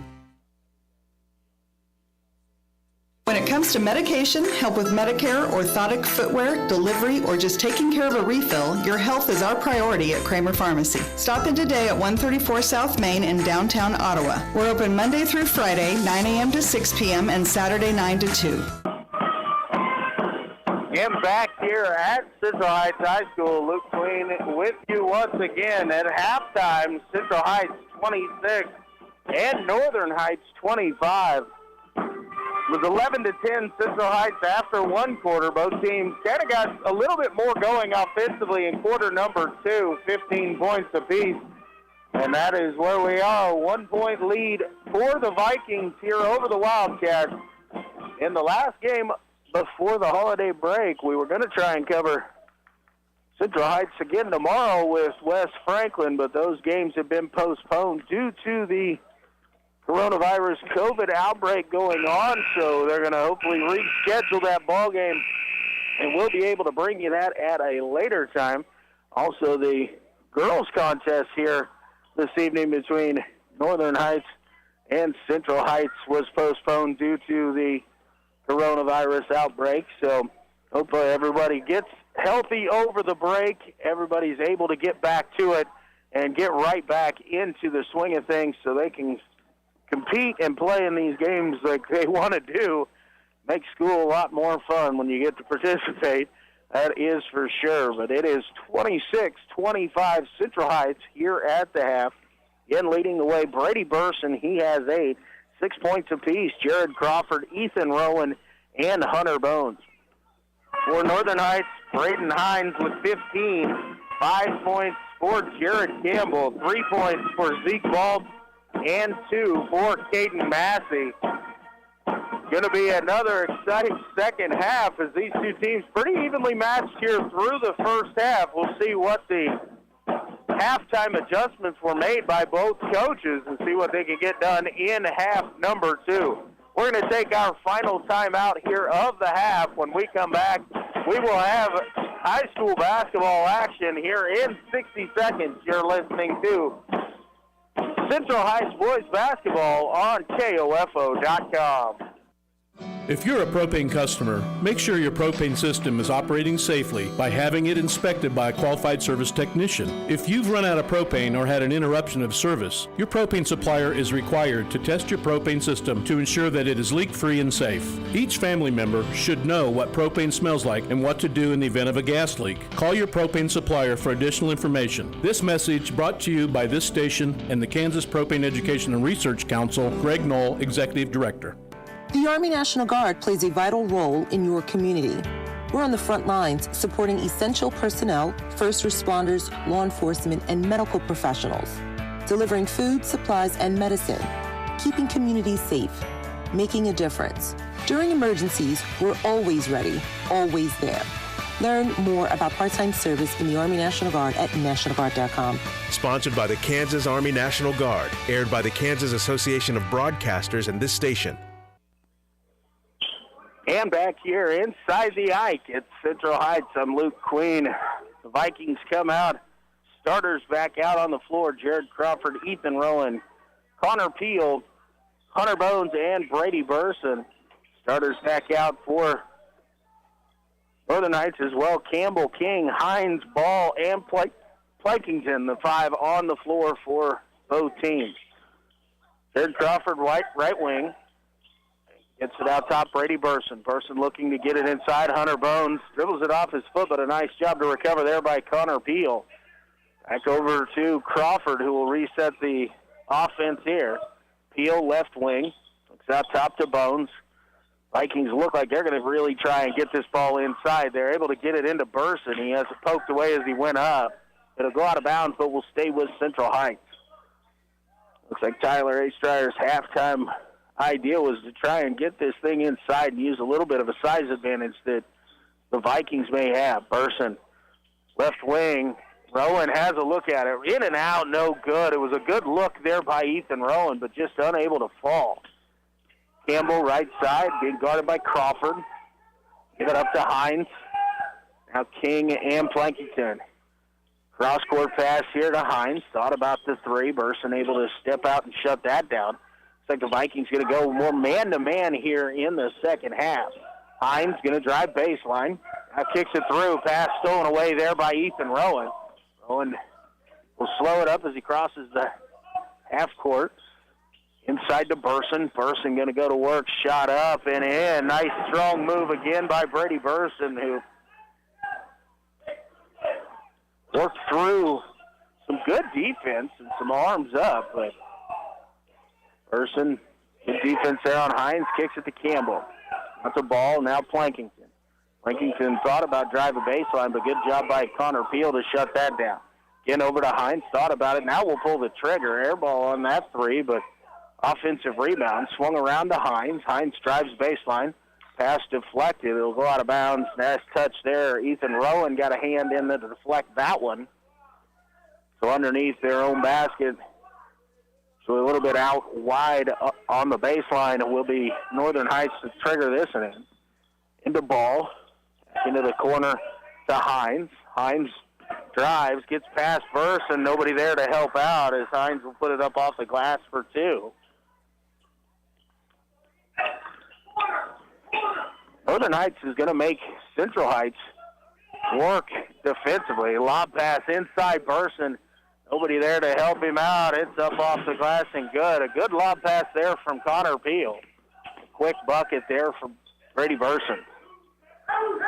When it comes to medication, help with Medicare, orthotic footwear, delivery, or just taking care of a refill, your health is our priority at Kramer Pharmacy. Stop in today at 134 South Main in downtown Ottawa. We're open Monday through Friday, 9 a.m. to 6 p.m. and Saturday 9 to 2. And back here at Central Heights High School, Luke Queen with you once again at halftime. Central Heights 26 and Northern Heights 25. It was 11-10 Central Heights after one quarter. Both teams kind of got a little bit more going offensively in quarter number 2, 15 points apiece. And that is where we are, 1-point lead for the Vikings here over the Wildcats. In the last game before the holiday break, we were going to try and cover Central Heights again tomorrow with West Franklin, but those games have been postponed due to the coronavirus COVID outbreak going on, so they're going to hopefully reschedule that ball game, and we'll be able to bring you that at a later time. Also, the girls contest here this evening between Northern Heights and Central Heights was postponed due to the coronavirus outbreak. So hopefully everybody gets healthy over the break. Everybody's able to get back to it and get right back into the swing of things so they can compete and play in these games like they want to do. Make school a lot more fun when you get to participate. That is for sure. But it is 26-25 Central Heights here at the half. Again, leading the way, Brady Burson. He has 8. 6 points apiece. Jared Crawford, Ethan Rowan, and Hunter Bones. For Northern Heights, Braden Hines with 15. 5 points for Jared Campbell. 3 points for Zeke Bald, and 2 for Caden Massey. Going to be another exciting second half as these two teams pretty evenly matched here through the first half. We'll see what the halftime adjustments were made by both coaches and see what they can get done in half number 2. We're going to take our final timeout here of the half. When we come back, we will have high school basketball action here in 60 seconds. You're listening to Central Heights Boys Basketball on KOFO.com. If you're a propane customer, make sure your propane system is operating safely by having it inspected by a qualified service technician. If you've run out of propane or had an interruption of service, your propane supplier is required to test your propane system to ensure that it is leak-free and safe. Each family member should know what propane smells like and what to do in the event of a gas leak. Call your propane supplier for additional information. This message brought to you by this station and the Kansas Propane Education and Research Council, Greg Knoll, Executive Director. The Army National Guard plays a vital role in your community. We're on the front lines supporting essential personnel, first responders, law enforcement, and medical professionals, delivering food, supplies, and medicine, keeping communities safe, making a difference. During emergencies, we're always ready, always there. Learn more about part-time service in the Army National Guard at nationalguard.com. Sponsored by the Kansas Army National Guard, aired by the Kansas Association of Broadcasters and this station. And back here inside the Ike at Central Heights, I'm Luke Queen. The Vikings come out. Starters back out on the floor. Jared Crawford, Ethan Rowan, Connor Peel, Hunter Bones, and Brady Burson. Starters back out for Northern Heights as well. Campbell, King, Hines, Ball, and Plankington, the 5 on the floor for both teams. Jared Crawford, right wing. Gets it out top, Brady Burson. Burson looking to get it inside. Hunter Bones dribbles it off his foot, but a nice job to recover there by Connor Peel. Back over to Crawford, who will reset the offense here. Peel, left wing. Looks out top to Bones. Vikings look like they're going to really try and get this ball inside. They're able to get it into Burson. He has it poked away as he went up. It'll go out of bounds, but will stay with Central Heights. Looks like Tyler A. Stryer's halftime idea was to try and get this thing inside and use a little bit of a size advantage that the Vikings may have. Burson, left wing. Rowan has a look at it. In and out, no good. It was a good look there by Ethan Rowan, but just unable to fall. Campbell, right side, being guarded by Crawford. Give it up to Hines. Now King and Plankington. Cross-court pass here to Hines. Thought about the 3. Burson able to step out and shut that down. Looks like the Vikings going to go more man-to-man here in the second half. Hines going to drive baseline. Now kicks it through. Pass stolen away there by Ethan Rowan. Rowan will slow it up as he crosses the half court. Inside to Burson. Burson going to go to work. Shot up and in. Nice strong move again by Brady Burson, who worked through some good defense and some arms up, but Burson, good defense there on Hines, kicks it to Campbell. That's a ball, now Plankington. Plankington thought about driving baseline, but good job by Connor Peel to shut that down. Again, over to Hines, thought about it. Now we'll pull the trigger. Air ball on that 3, but offensive rebound. Swung around to Hines. Hines drives baseline. Pass deflected. It'll go out of bounds. Nice touch there. Ethan Rowan got a hand in there to deflect that one. So underneath their own basket. So a little bit out wide on the baseline. It will be Northern Heights to trigger this one in. Into ball. Into the corner to Hines. Hines drives, gets past Burson. Nobody there to help out as Hines will put it up off the glass for 2. Northern Heights is going to make Central Heights work defensively. Lob pass inside Burson. Nobody there to help him out. It's up off the glass and good. A good lob pass there from Connor Peel. Quick bucket there from Brady Burson.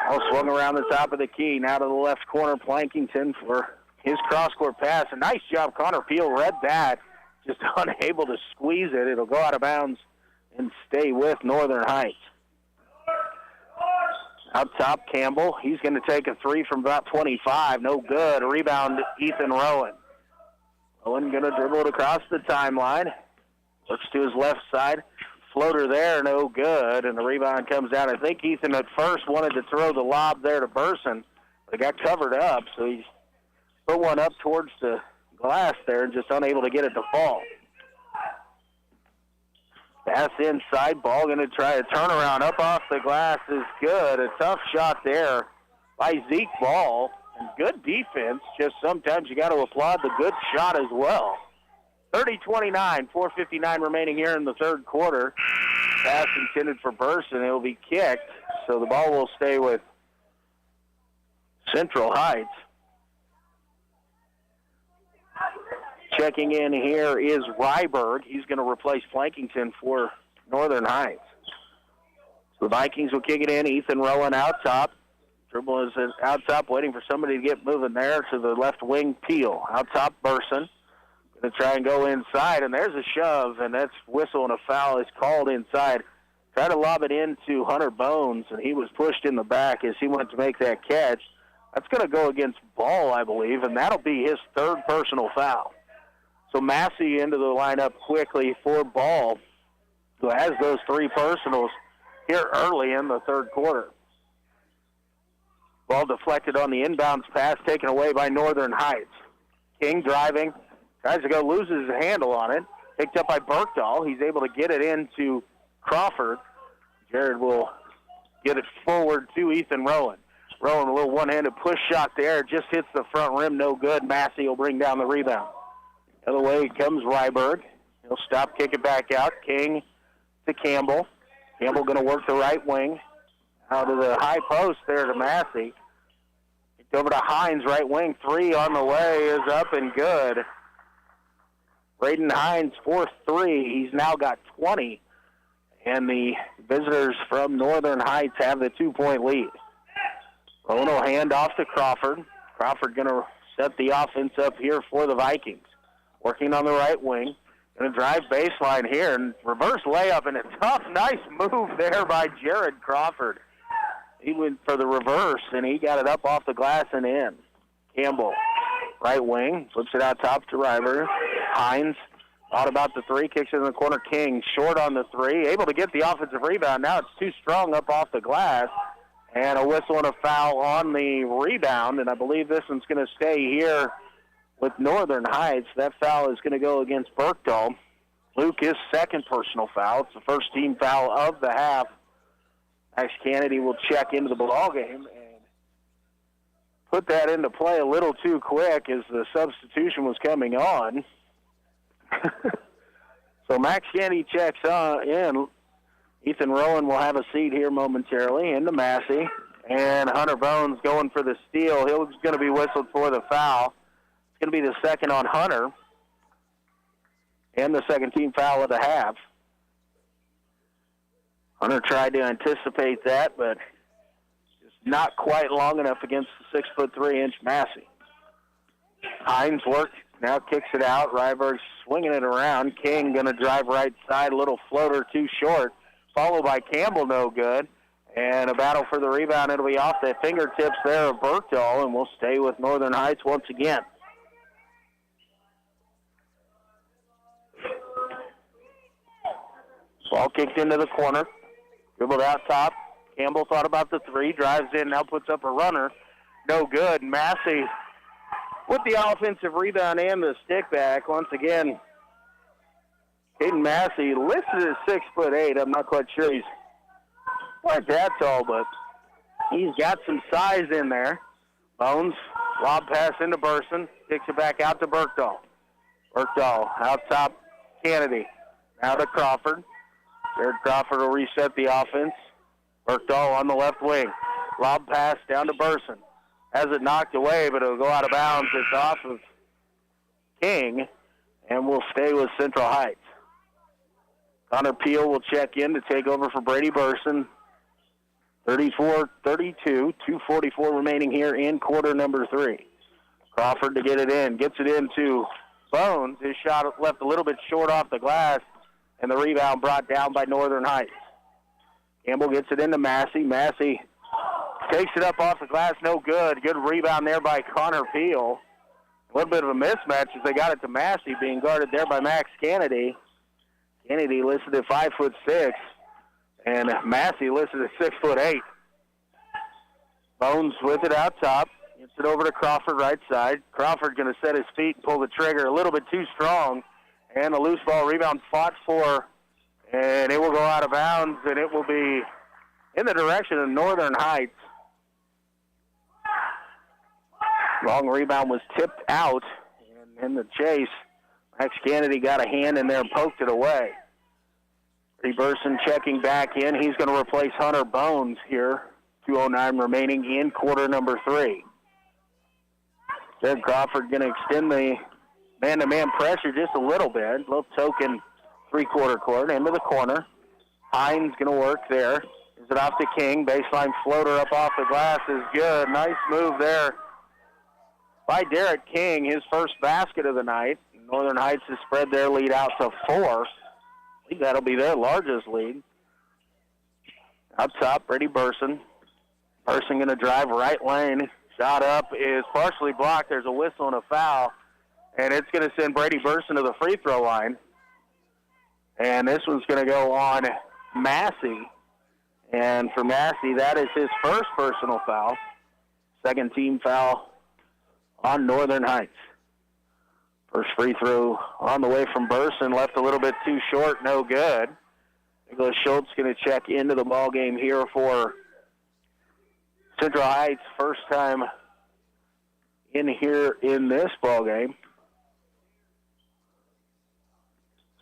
All swung around the top of the key. Now to the left corner, Plankington for his cross-court pass. A nice job. Connor Peel read that. Just unable to squeeze it. It'll go out of bounds and stay with Northern Heights. Out top, Campbell. He's going to take a three from about 25. No good. Rebound, Ethan Rowan. Rowan going to dribble it across the timeline. Looks to his left side. Floater there, no good. And the rebound comes down. I think Ethan at first wanted to throw the lob there to Burson. But it got covered up, so he put one up towards the glass there and just unable to get it to fall. Pass inside, ball going to try a turnaround up off the glass is good. A tough shot there by Zeke Ball. And good defense, just sometimes you got to applaud the good shot as well. 30-29, 4:59 remaining here in the third quarter. Pass intended for Burson. It will be kicked, so the ball will stay with Central Heights. Checking in here is Ryberg. He's going to replace Plankington for Northern Heights. So the Vikings will kick it in. Ethan Rowan out top. Dribble is out top, waiting for somebody to get moving there to the left wing. Peel. Out top, Burson. Going to try and go inside, and there's a shove, and that's whistle and a foul is called inside. Tried to lob it into Hunter Bones, and he was pushed in the back as he went to make that catch. That's going to go against Ball, I believe, and that'll be his third personal foul. So Massey into the lineup quickly for Ball, who has those three personals here early in the third quarter. Ball deflected on the inbounds pass, taken away by Northern Heights. King driving, tries to go, loses his handle on it. Picked up by Berkdahl. He's able to get it into Crawford. Jared will get it forward to Ethan Rowan. Rowan, a little one-handed push shot there, just hits the front rim, no good. Massey will bring down the rebound. The other way comes Ryberg. He'll stop, kick it back out. King to Campbell. Campbell going to work the right wing. Out of the high post there to Massey. Kicked over to Hines, right wing. Three on the way is up and good. Braden Hines, 4-3. He's now got 20. And the visitors from Northern Heights have the 2-point lead. Rowan will hand off to Crawford. Crawford going to set the offense up here for the Vikings. Working on the right wing. Going to drive baseline here and reverse layup, and a tough, nice move there by Jared Crawford. He went for the reverse, and he got it up off the glass and in. Campbell, right wing, flips it out top to Ryberg. Hines thought about the three, kicks it in the corner. King short on the three, able to get the offensive rebound. Now it's too strong up off the glass, and a whistle and a foul on the rebound, and I believe this one's going to stay here with Northern Heights. That foul is going to go against Berkdahl. Luke, his second personal foul. It's the first team foul of the half. Max Kennedy will check into the ballgame and put that into play a little too quick as the substitution was coming on. So Max Kennedy checks in. Ethan Rowan will have a seat here momentarily into Massey. And Hunter Bones going for the steal. He's going to be whistled for the foul. It's going to be the second on Hunter and the second team foul of the half. Hunter tried to anticipate that, but just not quite long enough against the 6'3" Massey. Hines worked, now kicks it out. Ryberg swinging it around. King going to drive right side, a little floater too short, followed by Campbell, no good. And a battle for the rebound. It'll be off the fingertips there of Berkdahl, and we'll stay with Northern Heights once again. Ball kicked into the corner. Dribbled out top. Campbell thought about the three. Drives in, now puts up a runner. No good. Massey with the offensive rebound and the stick back. Once again, Caden Massey listed as 6'8". I'm not quite sure he's quite that tall, but he's got some size in there. Bones, lob pass into Burson. Kicks it back out to Berkdahl. Berkdahl out top, Kennedy. Now to Crawford. Jared Crawford will reset the offense. Berkdahl on the left wing. Lob pass down to Burson. Has it knocked away, but it'll go out of bounds. It's off of King, and we'll stay with Central Heights. Connor Peel will check in to take over for Brady Burson. 34-32, 2:44 remaining here in quarter number 3. Crawford to get it in. Gets it into Bones. His shot left a little bit short off the glass, and the rebound brought down by Northern Heights. Campbell gets it into Massey. Massey takes it up off the glass. No good. Good rebound there by Connor Peel. A little bit of a mismatch as they got it to Massey, being guarded there by Max Kennedy. Kennedy listed at 5'6", and Massey listed at 6'8". Bones with it out top. Gets it over to Crawford right side. Crawford going to set his feet and pull the trigger a little bit too strong. And a loose ball rebound fought for, and it will go out of bounds, and it will be in the direction of Northern Heights. Long rebound was tipped out, and in the chase, Max Kennedy got a hand in there and poked it away. Brady Burson checking back in. He's going to replace Hunter Bones here. 2:09 remaining in quarter number 3. Jared Crawford going to extend the man-to-man pressure just a little bit. A little token three-quarter court into the corner. Hines going to work there. Is it off to King? Baseline floater up off the glass is good. Nice move there by Derek King, his first basket of the night. Northern Heights has spread their lead out to 4. I think that'll be their largest lead. Up top, Brady Burson. Burson going to drive right lane. Shot up is partially blocked. There's a whistle and a foul. And it's going to send Brady Burson to the free throw line. And this one's going to go on Massey. And for Massey, that is his first personal foul. Second team foul on Northern Heights. First free throw on the way from Burson, left a little bit too short, no good. Nicholas Schultz going to check into the ball game here for Central Heights. First time in here in this ball game.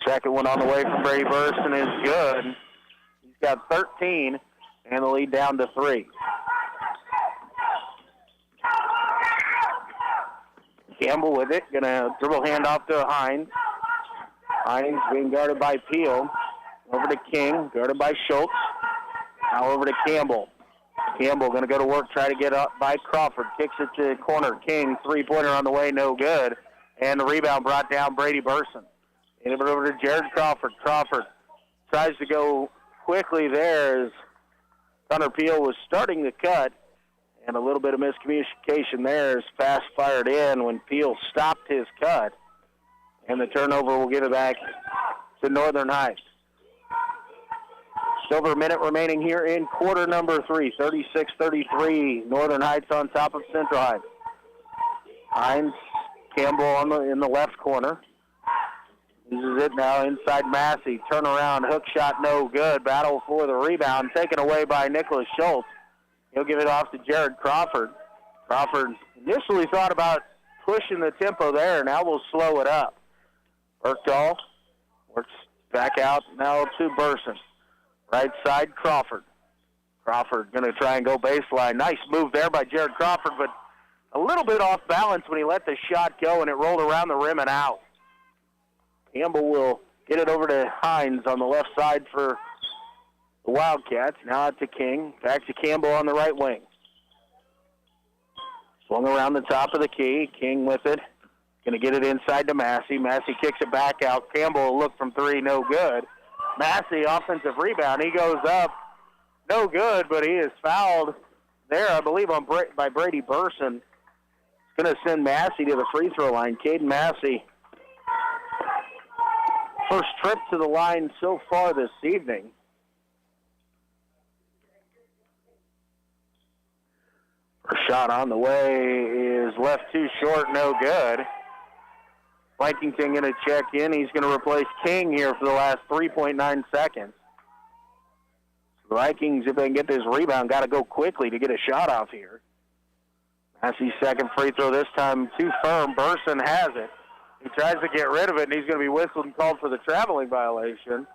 Second one on the way from Brady Burson is good. He's got 13, and the lead down to 3. Campbell with it, going to dribble handoff to Hines. Hines being guarded by Peel. Over to King, guarded by Schultz. Now over to Campbell. Campbell going to go to work, try to get up by Crawford. Kicks it to the corner. King, three-pointer on the way, no good. And the rebound brought down Brady Burson. And it over to Jared Crawford. Crawford tries to go quickly there as Connor Peel was starting the cut. And a little bit of miscommunication there as pass fired in when Peel stopped his cut. And the turnover will give it back to Northern Heights. Just over a minute remaining here in quarter number 3. 36-33. Northern Heights on top of Central Heights. Hines, Campbell in the left corner. Uses it now inside Massey. Turnaround, hook shot, no good. Battle for the rebound, taken away by Nicholas Schultz. He'll give it off to Jared Crawford. Crawford initially thought about pushing the tempo there. Now we'll slow it up. Berkdahl works back out now to Burson. Right side, Crawford. Crawford going to try and go baseline. Nice move there by Jared Crawford, but a little bit off balance when he let the shot go, and it rolled around the rim and out. Campbell will get it over to Hines on the left side for the Wildcats. Now out to King. Back to Campbell on the right wing. Swung around the top of the key. King with it. Going to get it inside to Massey. Massey kicks it back out. Campbell will look from 3, no good. Massey, offensive rebound. He goes up. No good, but he is fouled there, I believe, by Brady Burson. It's going to send Massey to the free throw line. Caden Massey, first trip to the line so far this evening. First shot on the way is left too short, no good. Blankington going to check in. He's going to replace King here for the last 3.9 seconds. The Vikings, if they can get this rebound, got to go quickly to get a shot off here. Massey's second free throw this time too firm. Burson has it. He tries to get rid of it, and he's going to be whistled and called for the traveling violation.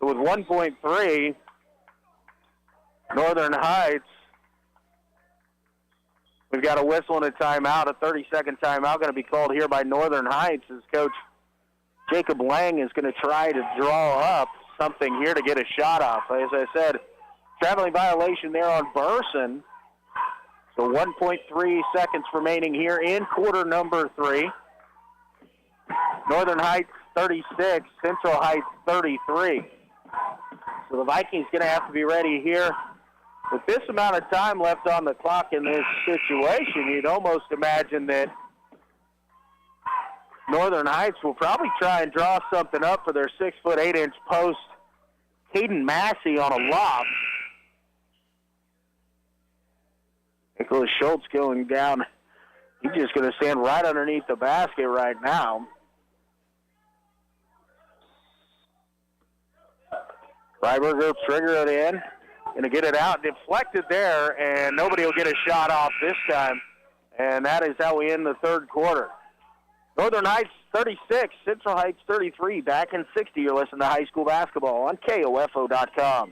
So with 1.3, Northern Heights. We've got a whistle and a timeout, a 30-second timeout going to be called here by Northern Heights as Coach Jacob Lang is going to try to draw up something here to get a shot off. As I said, traveling violation there on Burson. So 1.3 seconds remaining here in quarter number 3. Northern Heights 36, Central Heights 33. So the Vikings going to have to be ready here. With this amount of time left on the clock in this situation, you'd almost imagine that Northern Heights will probably try and draw something up for their 6-foot 8-inch post, Caden Massey on a lob. Nicholas Schultz going down. He's just going to stand right underneath the basket right now. Freiberger trigger it in. Going to get it out. Deflected there, and nobody will get a shot off this time. And that is how we end the third quarter. Northern Heights 36, Central Heights 33. Back in 60, you're listening to high school basketball on KOFO.com.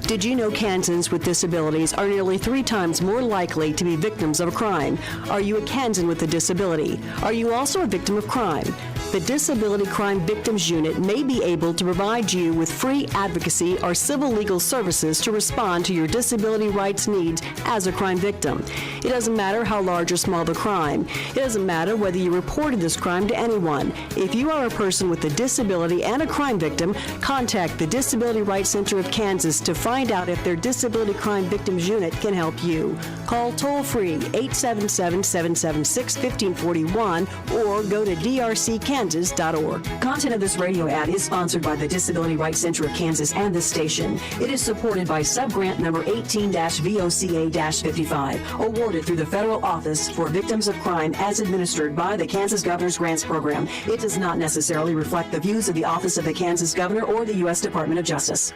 Did you know Kansans with disabilities are nearly 3 times more likely to be victims of a crime? Are you a Kansan with a disability? Are you also a victim of crime? The Disability Crime Victims Unit may be able to provide you with free advocacy or civil legal services to respond to your disability rights needs as a crime victim. It doesn't matter how large or small the crime. It doesn't matter whether you reported this crime to anyone. If you are a person with a disability and a crime victim, contact the Disability Rights Center of Kansas to find out if their Disability Crime Victims Unit can help you. Call toll-free 877-776-1541 or go to drckansas.org. Content of this radio ad is sponsored by the Disability Rights Center of Kansas and this station. It is supported by subgrant number 18-VOCA-55, awarded through the Federal Office for Victims of Crime as administered by the Kansas Governor's Grants Program. It does not necessarily reflect the views of the Office of the Kansas Governor or the U.S. Department of Justice.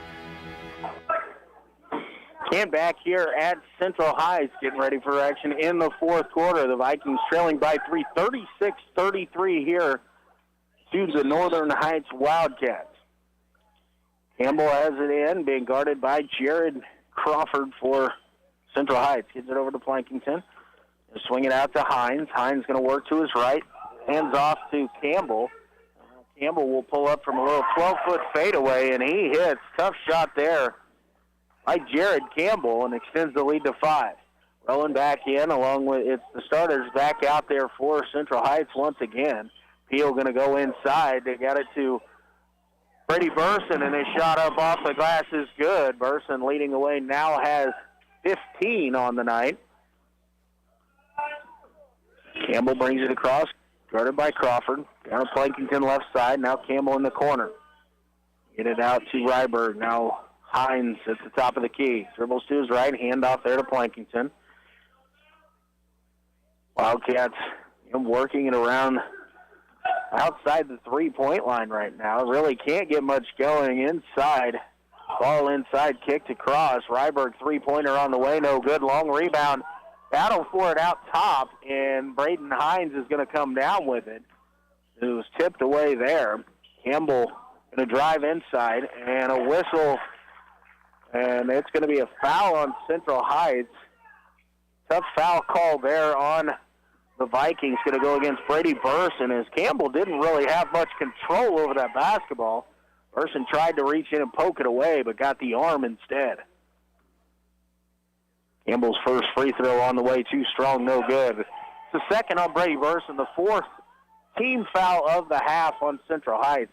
And back here at Central Heights, getting ready for action in the fourth quarter. The Vikings trailing by 3, 36-33 here to the Northern Heights Wildcats. Campbell has it in, being guarded by Jared Crawford for Central Heights. Gets it over to Plankington. Swing it out to Hines. Hines going to work to his right. Hands off to Campbell. Campbell will pull up from a little 12-foot fadeaway, and he hits. Tough shot there by Jared Campbell and extends the lead to 5. Rolling back in along with it's the starters back out there for Central Heights once again. Peel going to go inside. They got it to Brady Burson, and his shot up off the glass is good. Burson leading the way now has 15 on the night. Campbell brings it across, guarded by Crawford. Down to Plankington left side. Now Campbell in the corner. Get it out to Ryberg. Now Hines at the top of the key. Dribbles to his right. Handoff there to Plankington. Wildcats working it around outside the three-point line right now. Really can't get much going inside. Ball inside, kicked across. Ryberg three-pointer on the way, no good. Long rebound. Battle for it out top, and Braden Hines is going to come down with it. It was tipped away there. Campbell going to drive inside, and a whistle, and it's going to be a foul on Central Heights. Tough foul call there on the Vikings. Going to go against Brady Burson, as Campbell didn't really have much control over that basketball. Burson tried to reach in and poke it away, but got the arm instead. Campbell's first free throw on the way, too strong, no good. It's the second on Brady Burson, the fourth team foul of the half on Central Heights.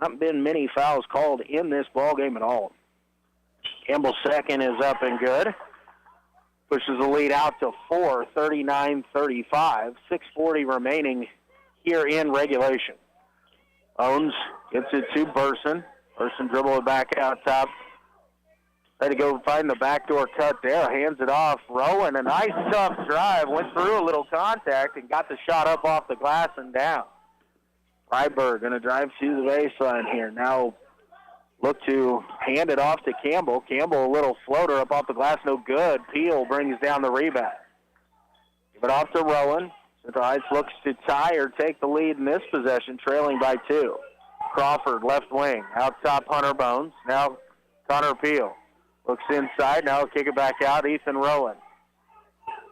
Not been many fouls called in this ballgame at all. Campbell's second is up and good. Pushes the lead out to 4, 39-35. 6:40 remaining here in regulation. Owens gets it to Burson. Burson dribble it back out top. Had to go find the backdoor cut there. Hands it off. Rowan, a nice tough drive. Went through a little contact and got the shot up off the glass and down. Freiberg going to drive to the baseline here. Now look to hand it off to Campbell. Campbell, a little floater up off the glass, no good. Peel brings down the rebound. Give it off to Rowan. Central Heights looks to tie or take the lead in this possession, trailing by 2. Crawford, left wing. Out top, Hunter Bones. Now Connor Peel. Looks inside. Now he'll kick it back out. Ethan Rowan.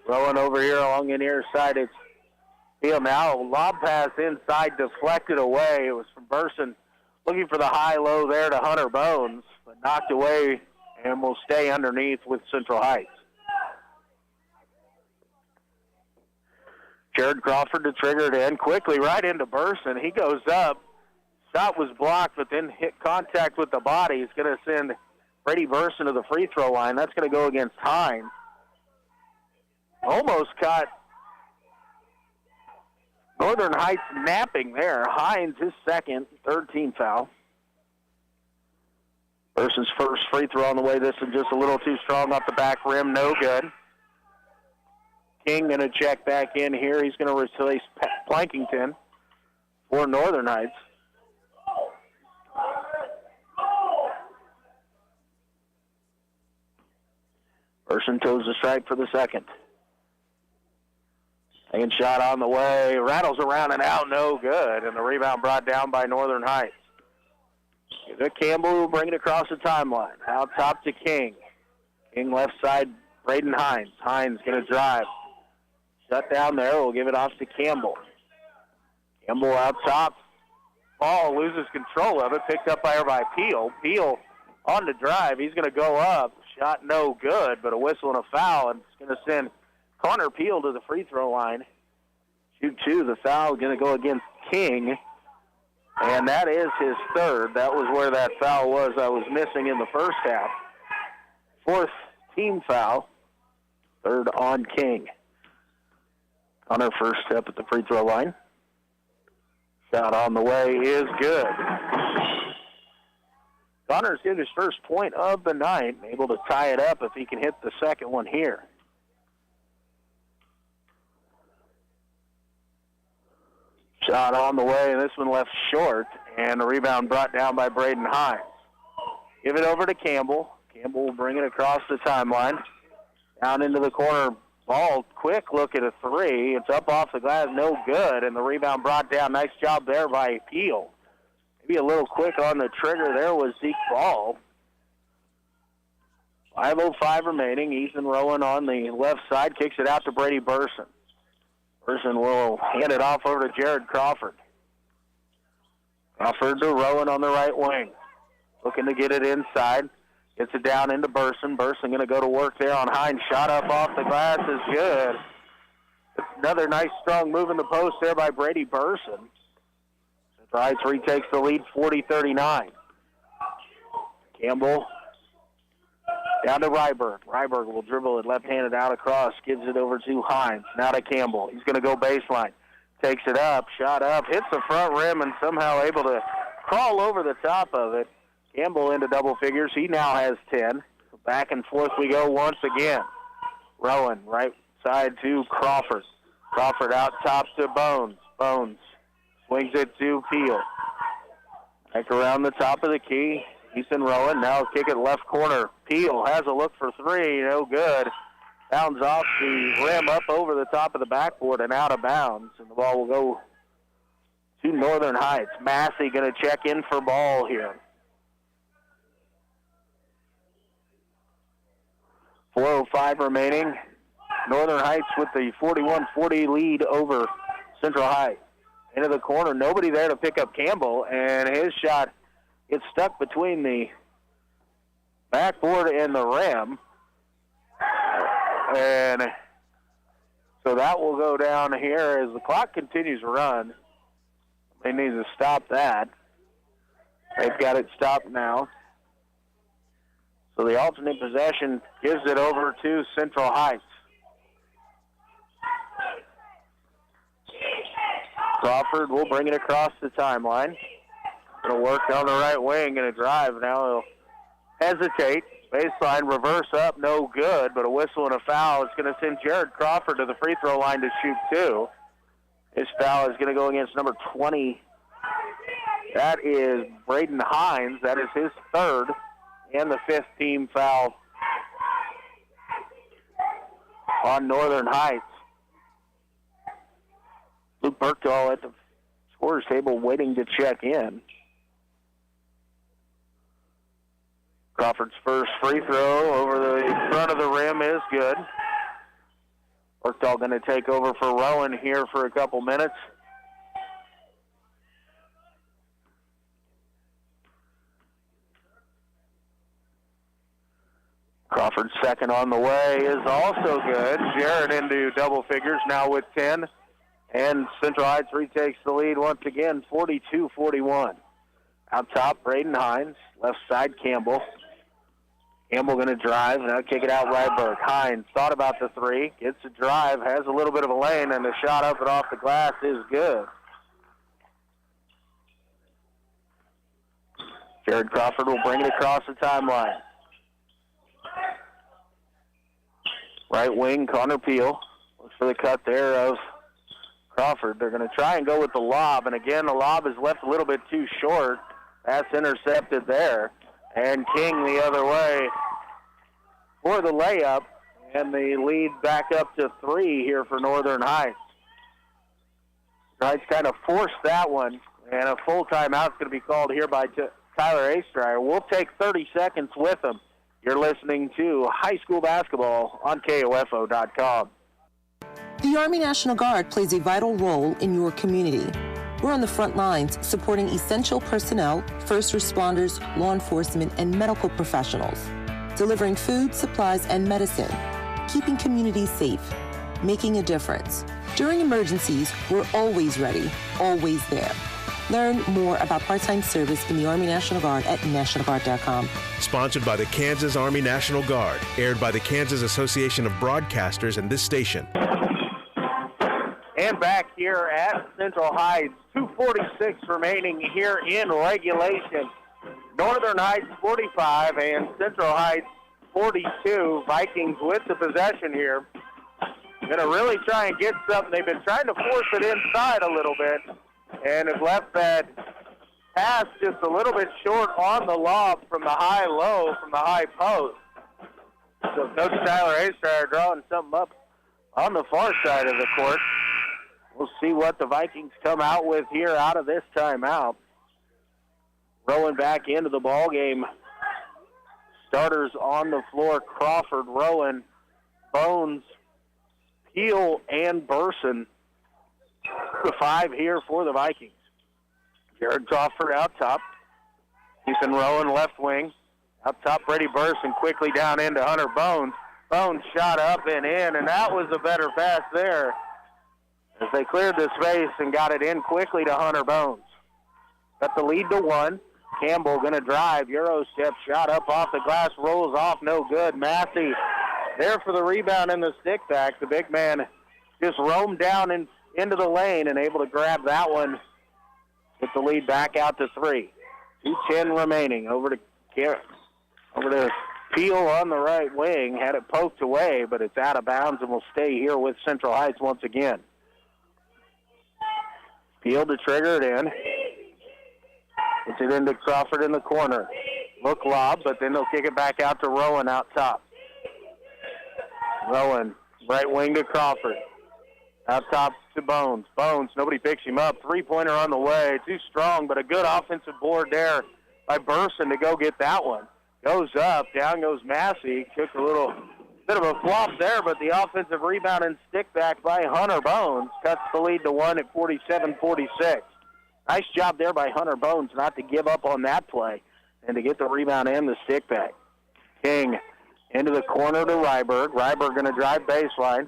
Rowan over here along the near side. It's him now. Lob pass inside, deflected away. It was from Burson looking for the high-low there to Hunter Bones, but knocked away and will stay underneath with Central Heights. Jared Crawford to trigger it in quickly right into Burson. He goes up. Shot was blocked, but then hit contact with the body. He's going to send Brady Burson to the free throw line. That's going to go against Hines. Almost caught Northern Heights napping there. Hines, his second, third team foul. Burson's first free throw on the way. This is just a little too strong off the back rim. No good. King going to check back in here. He's going to replace Plankington for Northern Heights. Burson toes the stripe for the second. Second shot on the way. Rattles around and out. No good. And the rebound brought down by Northern Heights. Campbell will bring it across the timeline. Out top to King. King left side, Braden Hines. Hines going to drive. Shut down there. We'll give it off to Campbell. Campbell out top. Ball loses control of it. Picked up by Peel. Peel on the drive. He's going to go up. Shot no good, but a whistle and a foul. And it's going to send Connor Peel to the free throw line. Shoot two. The foul going to go against King. And that is his third. That was where that foul was I was missing in the first half. Fourth team foul. Third on King. Connor first step at the free throw line. Shot on the way is good. Connor's hit his first point of the night. Able to tie it up if he can hit the second one here. Shot on the way, and this one left short, and the rebound brought down by Braden Hines. Give it over to Campbell. Campbell will bring it across the timeline. Down into the corner. Ball, quick look at a three. It's up off the glass, no good, and the rebound brought down. Nice job there by Peel. Maybe a little quick on the trigger there was Zeke Ball. 5:05 remaining. Ethan Rowan on the left side kicks it out to Brady Burson. Burson will hand it off over to Jared Crawford. Crawford to Rowan on the right wing. Looking to get it inside. Gets it down into Burson. Burson going to go to work there on Hines. Shot up off the glass is good. Another nice strong move in the post there by Brady Burson. Central Heights retakes the lead 40-39. Campbell down to Ryberg. Ryberg will dribble it left-handed out across. Gives it over to Hines. Now to Campbell. He's going to go baseline. Takes it up. Shot up. Hits the front rim and somehow able to crawl over the top of it. Campbell into double figures. He now has 10. Back and forth we go once again. Rowan right side to Crawford. Crawford out top to Bones. Bones swings it to Peel. Back around the top of the key. Ethan Rowan now kick it left corner. Peel has a look for three. No good. Bounds off the rim up over the top of the backboard and out of bounds. And the ball will go to Northern Heights. Massey going to check in for ball here. 4:05 remaining. Northern Heights with the 41-40 lead over Central Heights. Into the corner, nobody there to pick up Campbell, and his shot gets stuck between the backboard and the rim. And so that will go down here as the clock continues to run. They need to stop that. They've got it stopped now. So the alternate possession gives it over to Central Heights. Crawford will bring it across the timeline. Going to work on the right wing, going to drive. Now he'll hesitate. Baseline reverse up, no good, but a whistle and a foul. It's going to send Jared Crawford to the free throw line to shoot two. His foul is going to go against number 20. That is Braden Hines. That is his third and the fifth team foul on Northern Heights. Luke Berkdahl at the scorer's table waiting to check in. Crawford's first free throw over the front of the rim is good. Berkdahl going to take over for Rowan here for a couple minutes. Crawford's second on the way is also good. Jarrett into double figures now with 10. And Central Heights retakes the lead once again, 42-41. Out top, Braden Hines. Left side, Campbell. Campbell going to drive, now kick it out Ryberg. Hines thought about the three, gets a drive, has a little bit of a lane, and the shot up and off the glass is good. Jared Crawford will bring it across the timeline. Right wing, Connor Peel. Looks for the cut there of Crawford. They're going to try and go with the lob, and again, the lob is left a little bit too short. That's intercepted there. And King the other way for the layup, and the lead back up to 3 here for Northern Heights. Heights kind of forced that one, and a full timeout's going to be called here by Tyler Astryer. We'll take 30 seconds with him. You're listening to high school basketball on KOFO.com. The Army National Guard plays a vital role in your community. We're on the front lines supporting essential personnel, first responders, law enforcement, and medical professionals, delivering food, supplies, and medicine, keeping communities safe, making a difference. During emergencies, we're always ready, always there. Learn more about part-time service in the Army National Guard at nationalguard.com. Sponsored by the Kansas Army National Guard. Aired by the Kansas Association of Broadcasters and this station. And back here at Central Heights, 2:46 remaining here in regulation. Northern Heights 45 and Central Heights 42. Vikings with the possession here. Going to really try and get something. They've been trying to force it inside a little bit and have left that pass just a little bit short on the lob from the high-low, from the high post. So Coach Tyler Astryer drawing something up on the far side of the court. We'll see what the Vikings come out with here out of this timeout. Rolling back into the ball game. Starters on the floor: Crawford, Rowan, Bones, Peel, and Burson. The 5 here for the Vikings. Jared Crawford out top. Ethan Rowan left wing. Out top, Brady Burson quickly down into Hunter Bones. Bones shot up and in, and that was a better pass there as they cleared the space and got it in quickly to Hunter Bones. Got the lead to 1. Campbell going to drive. Euro step shot up off the glass, rolls off, no good. Massey there for the rebound and the stick back. The big man just roamed down into the lane and able to grab that one. Get the lead back out to 3. 2:10 remaining. Over to Peel on the right wing. Had it poked away, but it's out of bounds and will stay here with Central Heights once again. Peel to trigger it in. Puts it into Crawford in the corner. Look lob, but then they'll kick it back out to Rowan out top. Rowan, right wing to Crawford. Out top to Bones. Bones, nobody picks him up. Three-pointer on the way. Too strong, but a good offensive board there by Burson to go get that one. Goes up. Down goes Massey. Took a little bit of a flop there, but the offensive rebound and stick back by Hunter Bones cuts the lead to 1 at 47-46. Nice job there by Hunter Bones not to give up on that play and to get the rebound and the stick back. King into the corner to Ryberg. Ryberg going to drive baseline,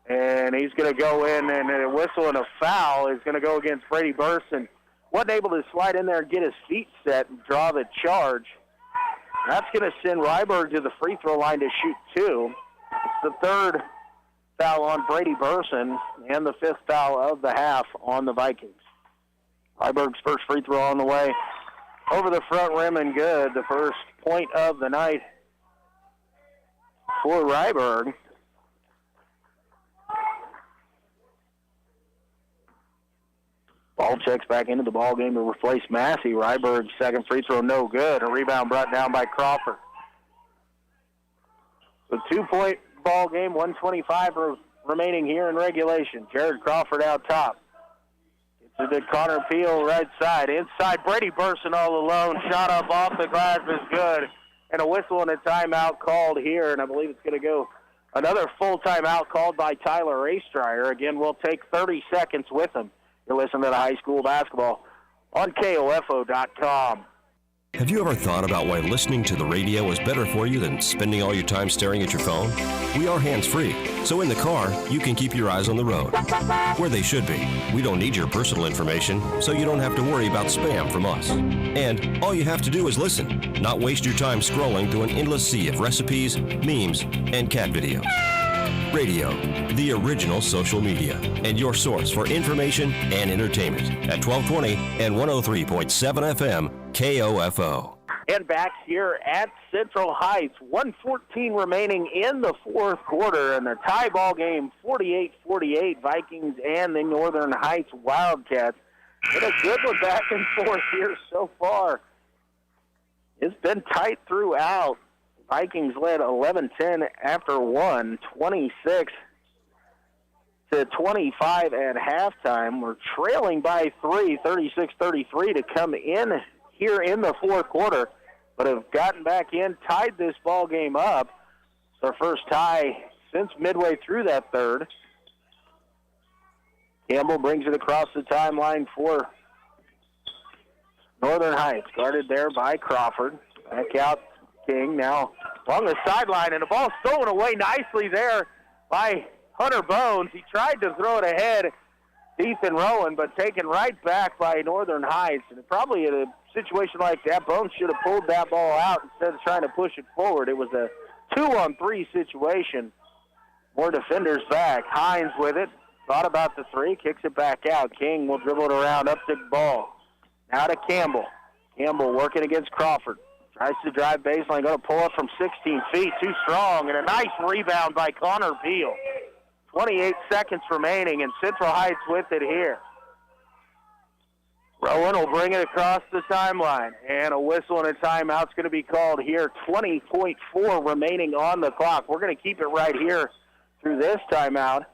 and he's going to go in, and a whistle and a foul is going to go against Brady Burson. Wasn't able to slide in there and get his feet set and draw the charge. That's going to send Ryberg to the free throw line to shoot 2. It's the third foul on Brady Burson and the 5th foul of the half on the Vikings. Ryberg's first free throw on the way. Over the front rim and good. The first point of the night for Ryberg. Ball checks back into the ball game to replace Massey. Ryberg's second free throw no good. A rebound brought down by Crawford. So 2-point ball game, 1:25 remaining here in regulation. Jared Crawford out top. Gets it to Connor Peel right side. Inside, Brady Burson all alone. Shot up off the glass is good. and a whistle and a timeout called here, and I believe it's going to go another full timeout called by Tyler Raystryer. Again, we'll take 30 seconds with him. You're listening to the high school basketball on KOFO.com. Have you ever thought about why listening to the radio is better for you than spending all your time staring at your phone? We are hands-free, so in the car, you can keep your eyes on the road, where they should be. We don't need your personal information, so you don't have to worry about spam from us. And all you have to do is listen, not waste your time scrolling through an endless sea of recipes, memes, and cat videos. Radio, the original social media, and your source for information and entertainment at 1220 and 103.7 FM KOFO. And back here at Central Heights, 1:14 remaining in the fourth quarter, and the tie ball game, 48-48, Vikings and the Northern Heights Wildcats. Been a good one back and forth here so far. It's been tight throughout. Vikings led 11-10 after one, 26-25 at halftime. We're trailing by 3, 36-33 to come in here in the fourth quarter, but have gotten back in, tied this ball game up. It's our first tie since midway through that third. Campbell brings it across the timeline for Northern Heights, guarded there by Crawford. Back out King now along the sideline, and the ball stolen away nicely there by Hunter Bones. He tried to throw it ahead, Ethan Rowan, but taken right back by Northern Heights. And probably in a situation like that, Bones should have pulled that ball out instead of trying to push it forward. It was a 2-on-3 situation. More defenders back. Hines with it. Thought about the three, kicks it back out. King will dribble it around, up the ball. Now to Campbell. Campbell working against Crawford. Tries to drive baseline, going to pull up from 16 feet, too strong, and a nice rebound by Connor Beal. 28 seconds remaining, and Central Heights with it here. Rowan will bring it across the timeline, and a whistle and a timeout's going to be called here. 20.4 remaining on the clock. We're going to keep it right here through this timeout.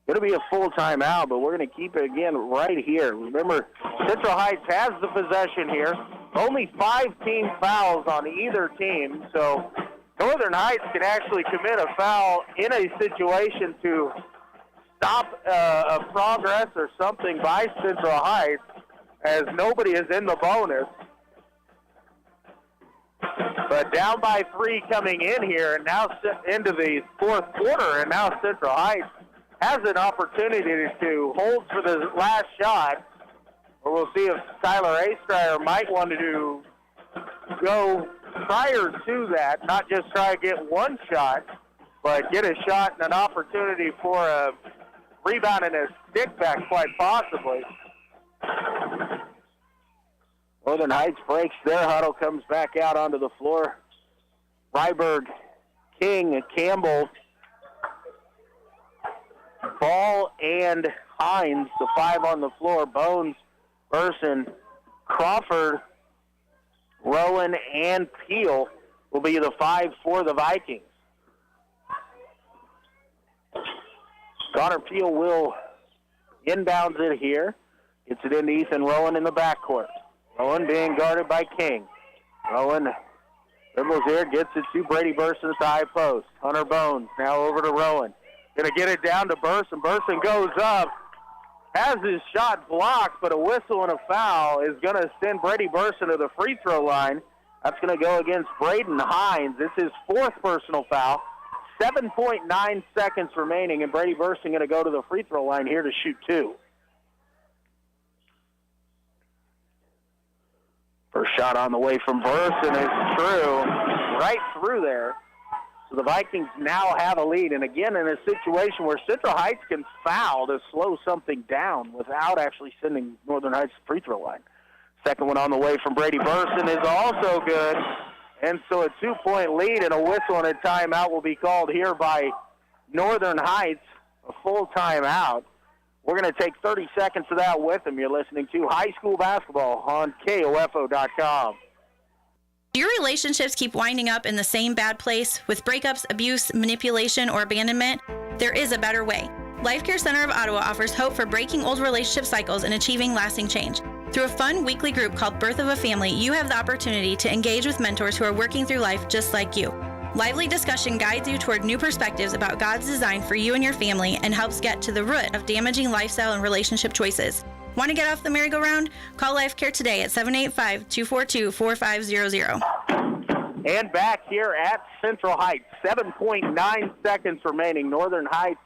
Going to be a full timeout, but we're going to keep it again right here. Remember, Central Heights has the possession here. Only 5 team fouls on either team, so Northern Heights can actually commit a foul in a situation to stop a progress or something by Central Heights, as nobody is in the bonus. But down by 3 coming in here, and now into the fourth quarter, and now Central Heights has an opportunity to hold for the last shot. Or we'll see if Tyler Astryer might want to go prior to that, not just try to get one shot, but get a shot and an opportunity for a rebound and a stick back quite possibly. Northern Heights breaks their huddle, comes back out onto the floor. Freiberg, King, Campbell, Ball, and Hines, the 5 on the floor. Bones, Burson, Crawford, Rowan, and Peel will be the 5 for the Vikings. Connor Peel will inbounds it here. Gets it into Ethan Rowan in the backcourt. Rowan being guarded by King. Rowan dribbles here, gets it to Brady Burson at the high post. Hunter Bones now over to Rowan. Going to get it down to Burson. Burson goes up. Has his shot blocked, but a whistle and a foul is going to send Brady Burson to the free throw line. That's going to go against Braden Hines. This is 4th personal foul. 7.9 seconds remaining, and Brady Burson going to go to the free throw line here to shoot 2. First shot on the way from Burson is true, right through there. So the Vikings now have a lead. And again, in a situation where Central Heights can foul to slow something down without actually sending Northern Heights to the free throw line. Second one on the way from Brady Burson is also good. And so a 2-point lead and a whistle and a timeout will be called here by Northern Heights, a full timeout. We're going to take 30 seconds of that with them. You're listening to High School Basketball on KOFO.com. Do your relationships keep winding up in the same bad place with breakups, abuse, manipulation, or abandonment? There is a better way. Life Care Center of Ottawa offers hope for breaking old relationship cycles and achieving lasting change. Through a fun weekly group called Birth of a Family, you have the opportunity to engage with mentors who are working through life just like you. Lively discussion guides you toward new perspectives about God's design for you and your family and helps get to the root of damaging lifestyle and relationship choices. Want to get off the merry-go-round? Call Life Care today at 785-242-4500. And back here at Central Heights, 7.9 seconds remaining. Northern Heights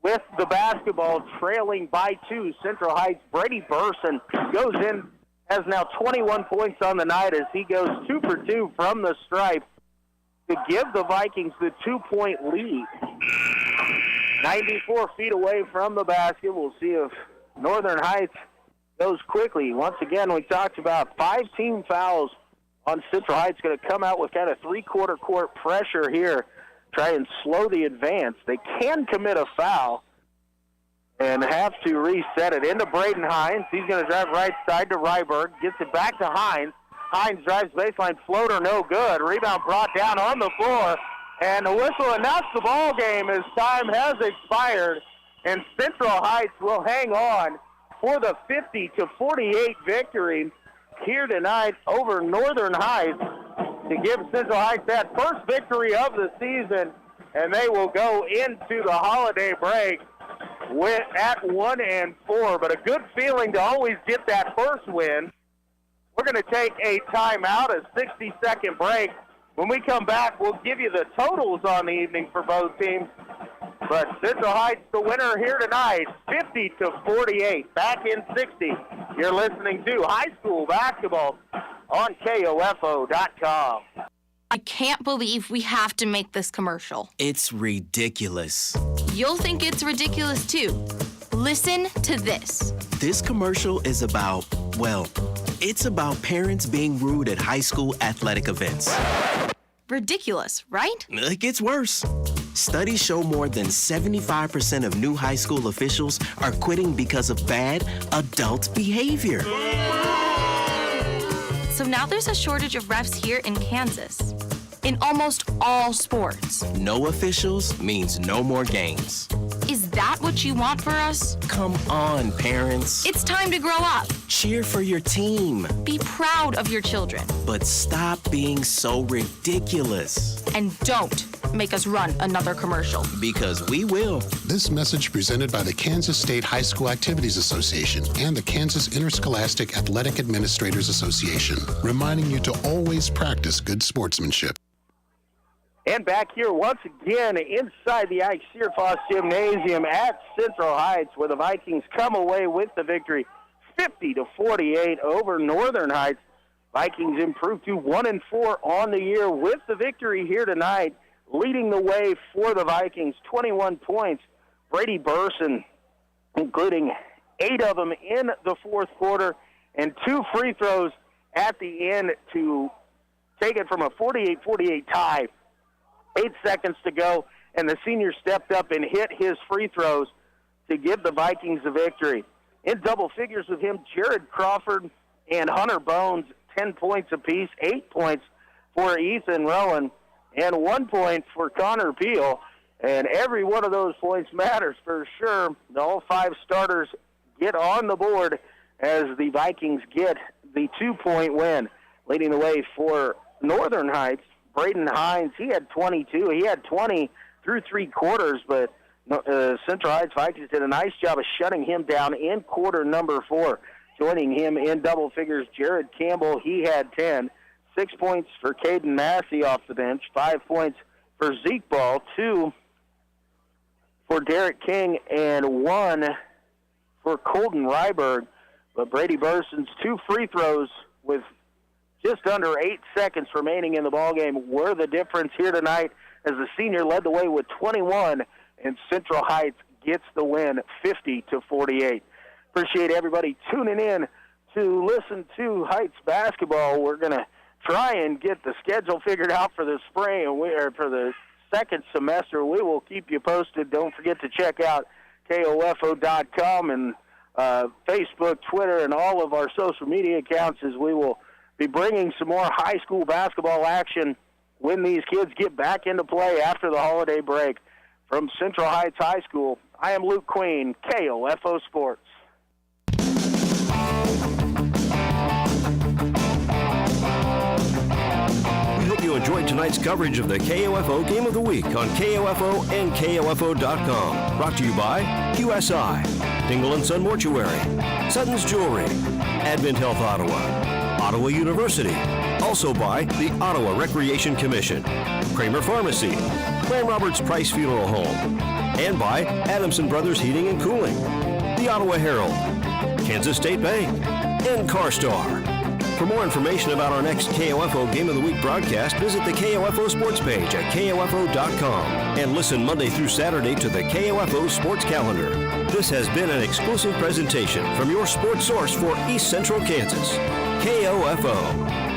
with the basketball, trailing by 2. Central Heights, Brady Burson goes in, has now 21 points on the night as he goes 2 for 2 from the stripe to give the Vikings the 2-point lead. 94 feet away from the basket. We'll see if Northern Heights goes quickly. Once again, we talked about 5 team fouls on Central Heights. Going to come out with kind of three-quarter court pressure here, try and slow the advance. They can commit a foul and have to reset it into Braden Hines. He's going to drive right side to Ryberg, gets it back to Hines. Hines drives baseline floater, no good. Rebound brought down on the floor, and the whistle announced the ball game as time has expired, and Central Heights will hang on for the 50-48 victory here tonight over Northern Heights to give Central Heights that first victory of the season, and they will go into the holiday break at 1-4. But a good feeling to always get that first win. We're going to take a timeout, a 60-second break. When we come back, we'll give you the totals on the evening for both teams. But Central Heights, the winner here tonight, 50-48. Back in 60. You're listening to high school basketball on KOFO.com. I can't believe we have to make this commercial. It's ridiculous. You'll think it's ridiculous too. Listen to this. This commercial is about, well, it's about parents being rude at high school athletic events. Ridiculous, right? It gets worse. Studies show more than 75% of new high school officials are quitting because of bad adult behavior. So now there's a shortage of refs here in Kansas. In almost all sports. No officials means no more games. Is that what you want for us? Come on, parents. It's time to grow up. Cheer for your team. Be proud of your children. But stop being so ridiculous. And don't make us run another commercial. Because we will. This message presented by the Kansas State High School Activities Association and the Kansas Interscholastic Athletic Administrators Association, reminding you to always practice good sportsmanship. And back here once again inside the Ike Searfoss Gymnasium at Central Heights, where the Vikings come away with the victory 50-48 over Northern Heights. Vikings improve to 1-4 on the year with the victory here tonight, leading the way for the Vikings. 21 points. Brady Burson, including 8 of them in the fourth quarter, and 2 free throws at the end to take it from a 48-48 tie. 8 seconds to go, and the senior stepped up and hit his free throws to give the Vikings the victory. In double figures with him, Jared Crawford and Hunter Bones, 10 points apiece, 8 points for Ethan Rowan, and 1 point for Connor Peel. And every one of those points matters for sure. All 5 starters get on the board as the Vikings get the 2-point win. Leading the way for Northern Heights, Braden Hines, he had 22. He had 20 through 3 quarters, but Central Heights Vikings did a nice job of shutting him down in quarter number 4. Joining him in double figures, Jared Campbell, he had 10. 6 points for Caden Massey off the bench, 5 points for Zeke Ball, 2 for Derek King, and 1 for Colton Ryberg. But Brady Burson's 2 free throws with just under 8 seconds remaining in the ballgame were the difference here tonight as the senior led the way with 21, and Central Heights gets the win 50-48. Appreciate everybody tuning in to listen to Heights basketball. We're going to try and get the schedule figured out for the spring, or for the second semester. We will keep you posted. Don't forget to check out KOFO.com and Facebook, Twitter, and all of our social media accounts, as we will be bringing some more high school basketball action when these kids get back into play after the holiday break. From Central Heights High School, I am Luke Queen, KOFO Sports. you enjoyed tonight's coverage of the KOFO Game of the Week on KOFO and KOFO.com. Brought to you by QSI, Dingle & Son Mortuary, Sutton's Jewelry, Advent Health Ottawa, Ottawa University, also by the Ottawa Recreation Commission, Kramer Pharmacy, Lamb Roberts Price Funeral Home, and by Adamson Brothers Heating and Cooling, the Ottawa Herald, Kansas State Bank, and CarStar. For more information about our next KOFO Game of the Week broadcast, visit the KOFO Sports page at KOFO.com and listen Monday through Saturday to the KOFO Sports Calendar. This has been an exclusive presentation from your sports source for East Central Kansas, KOFO.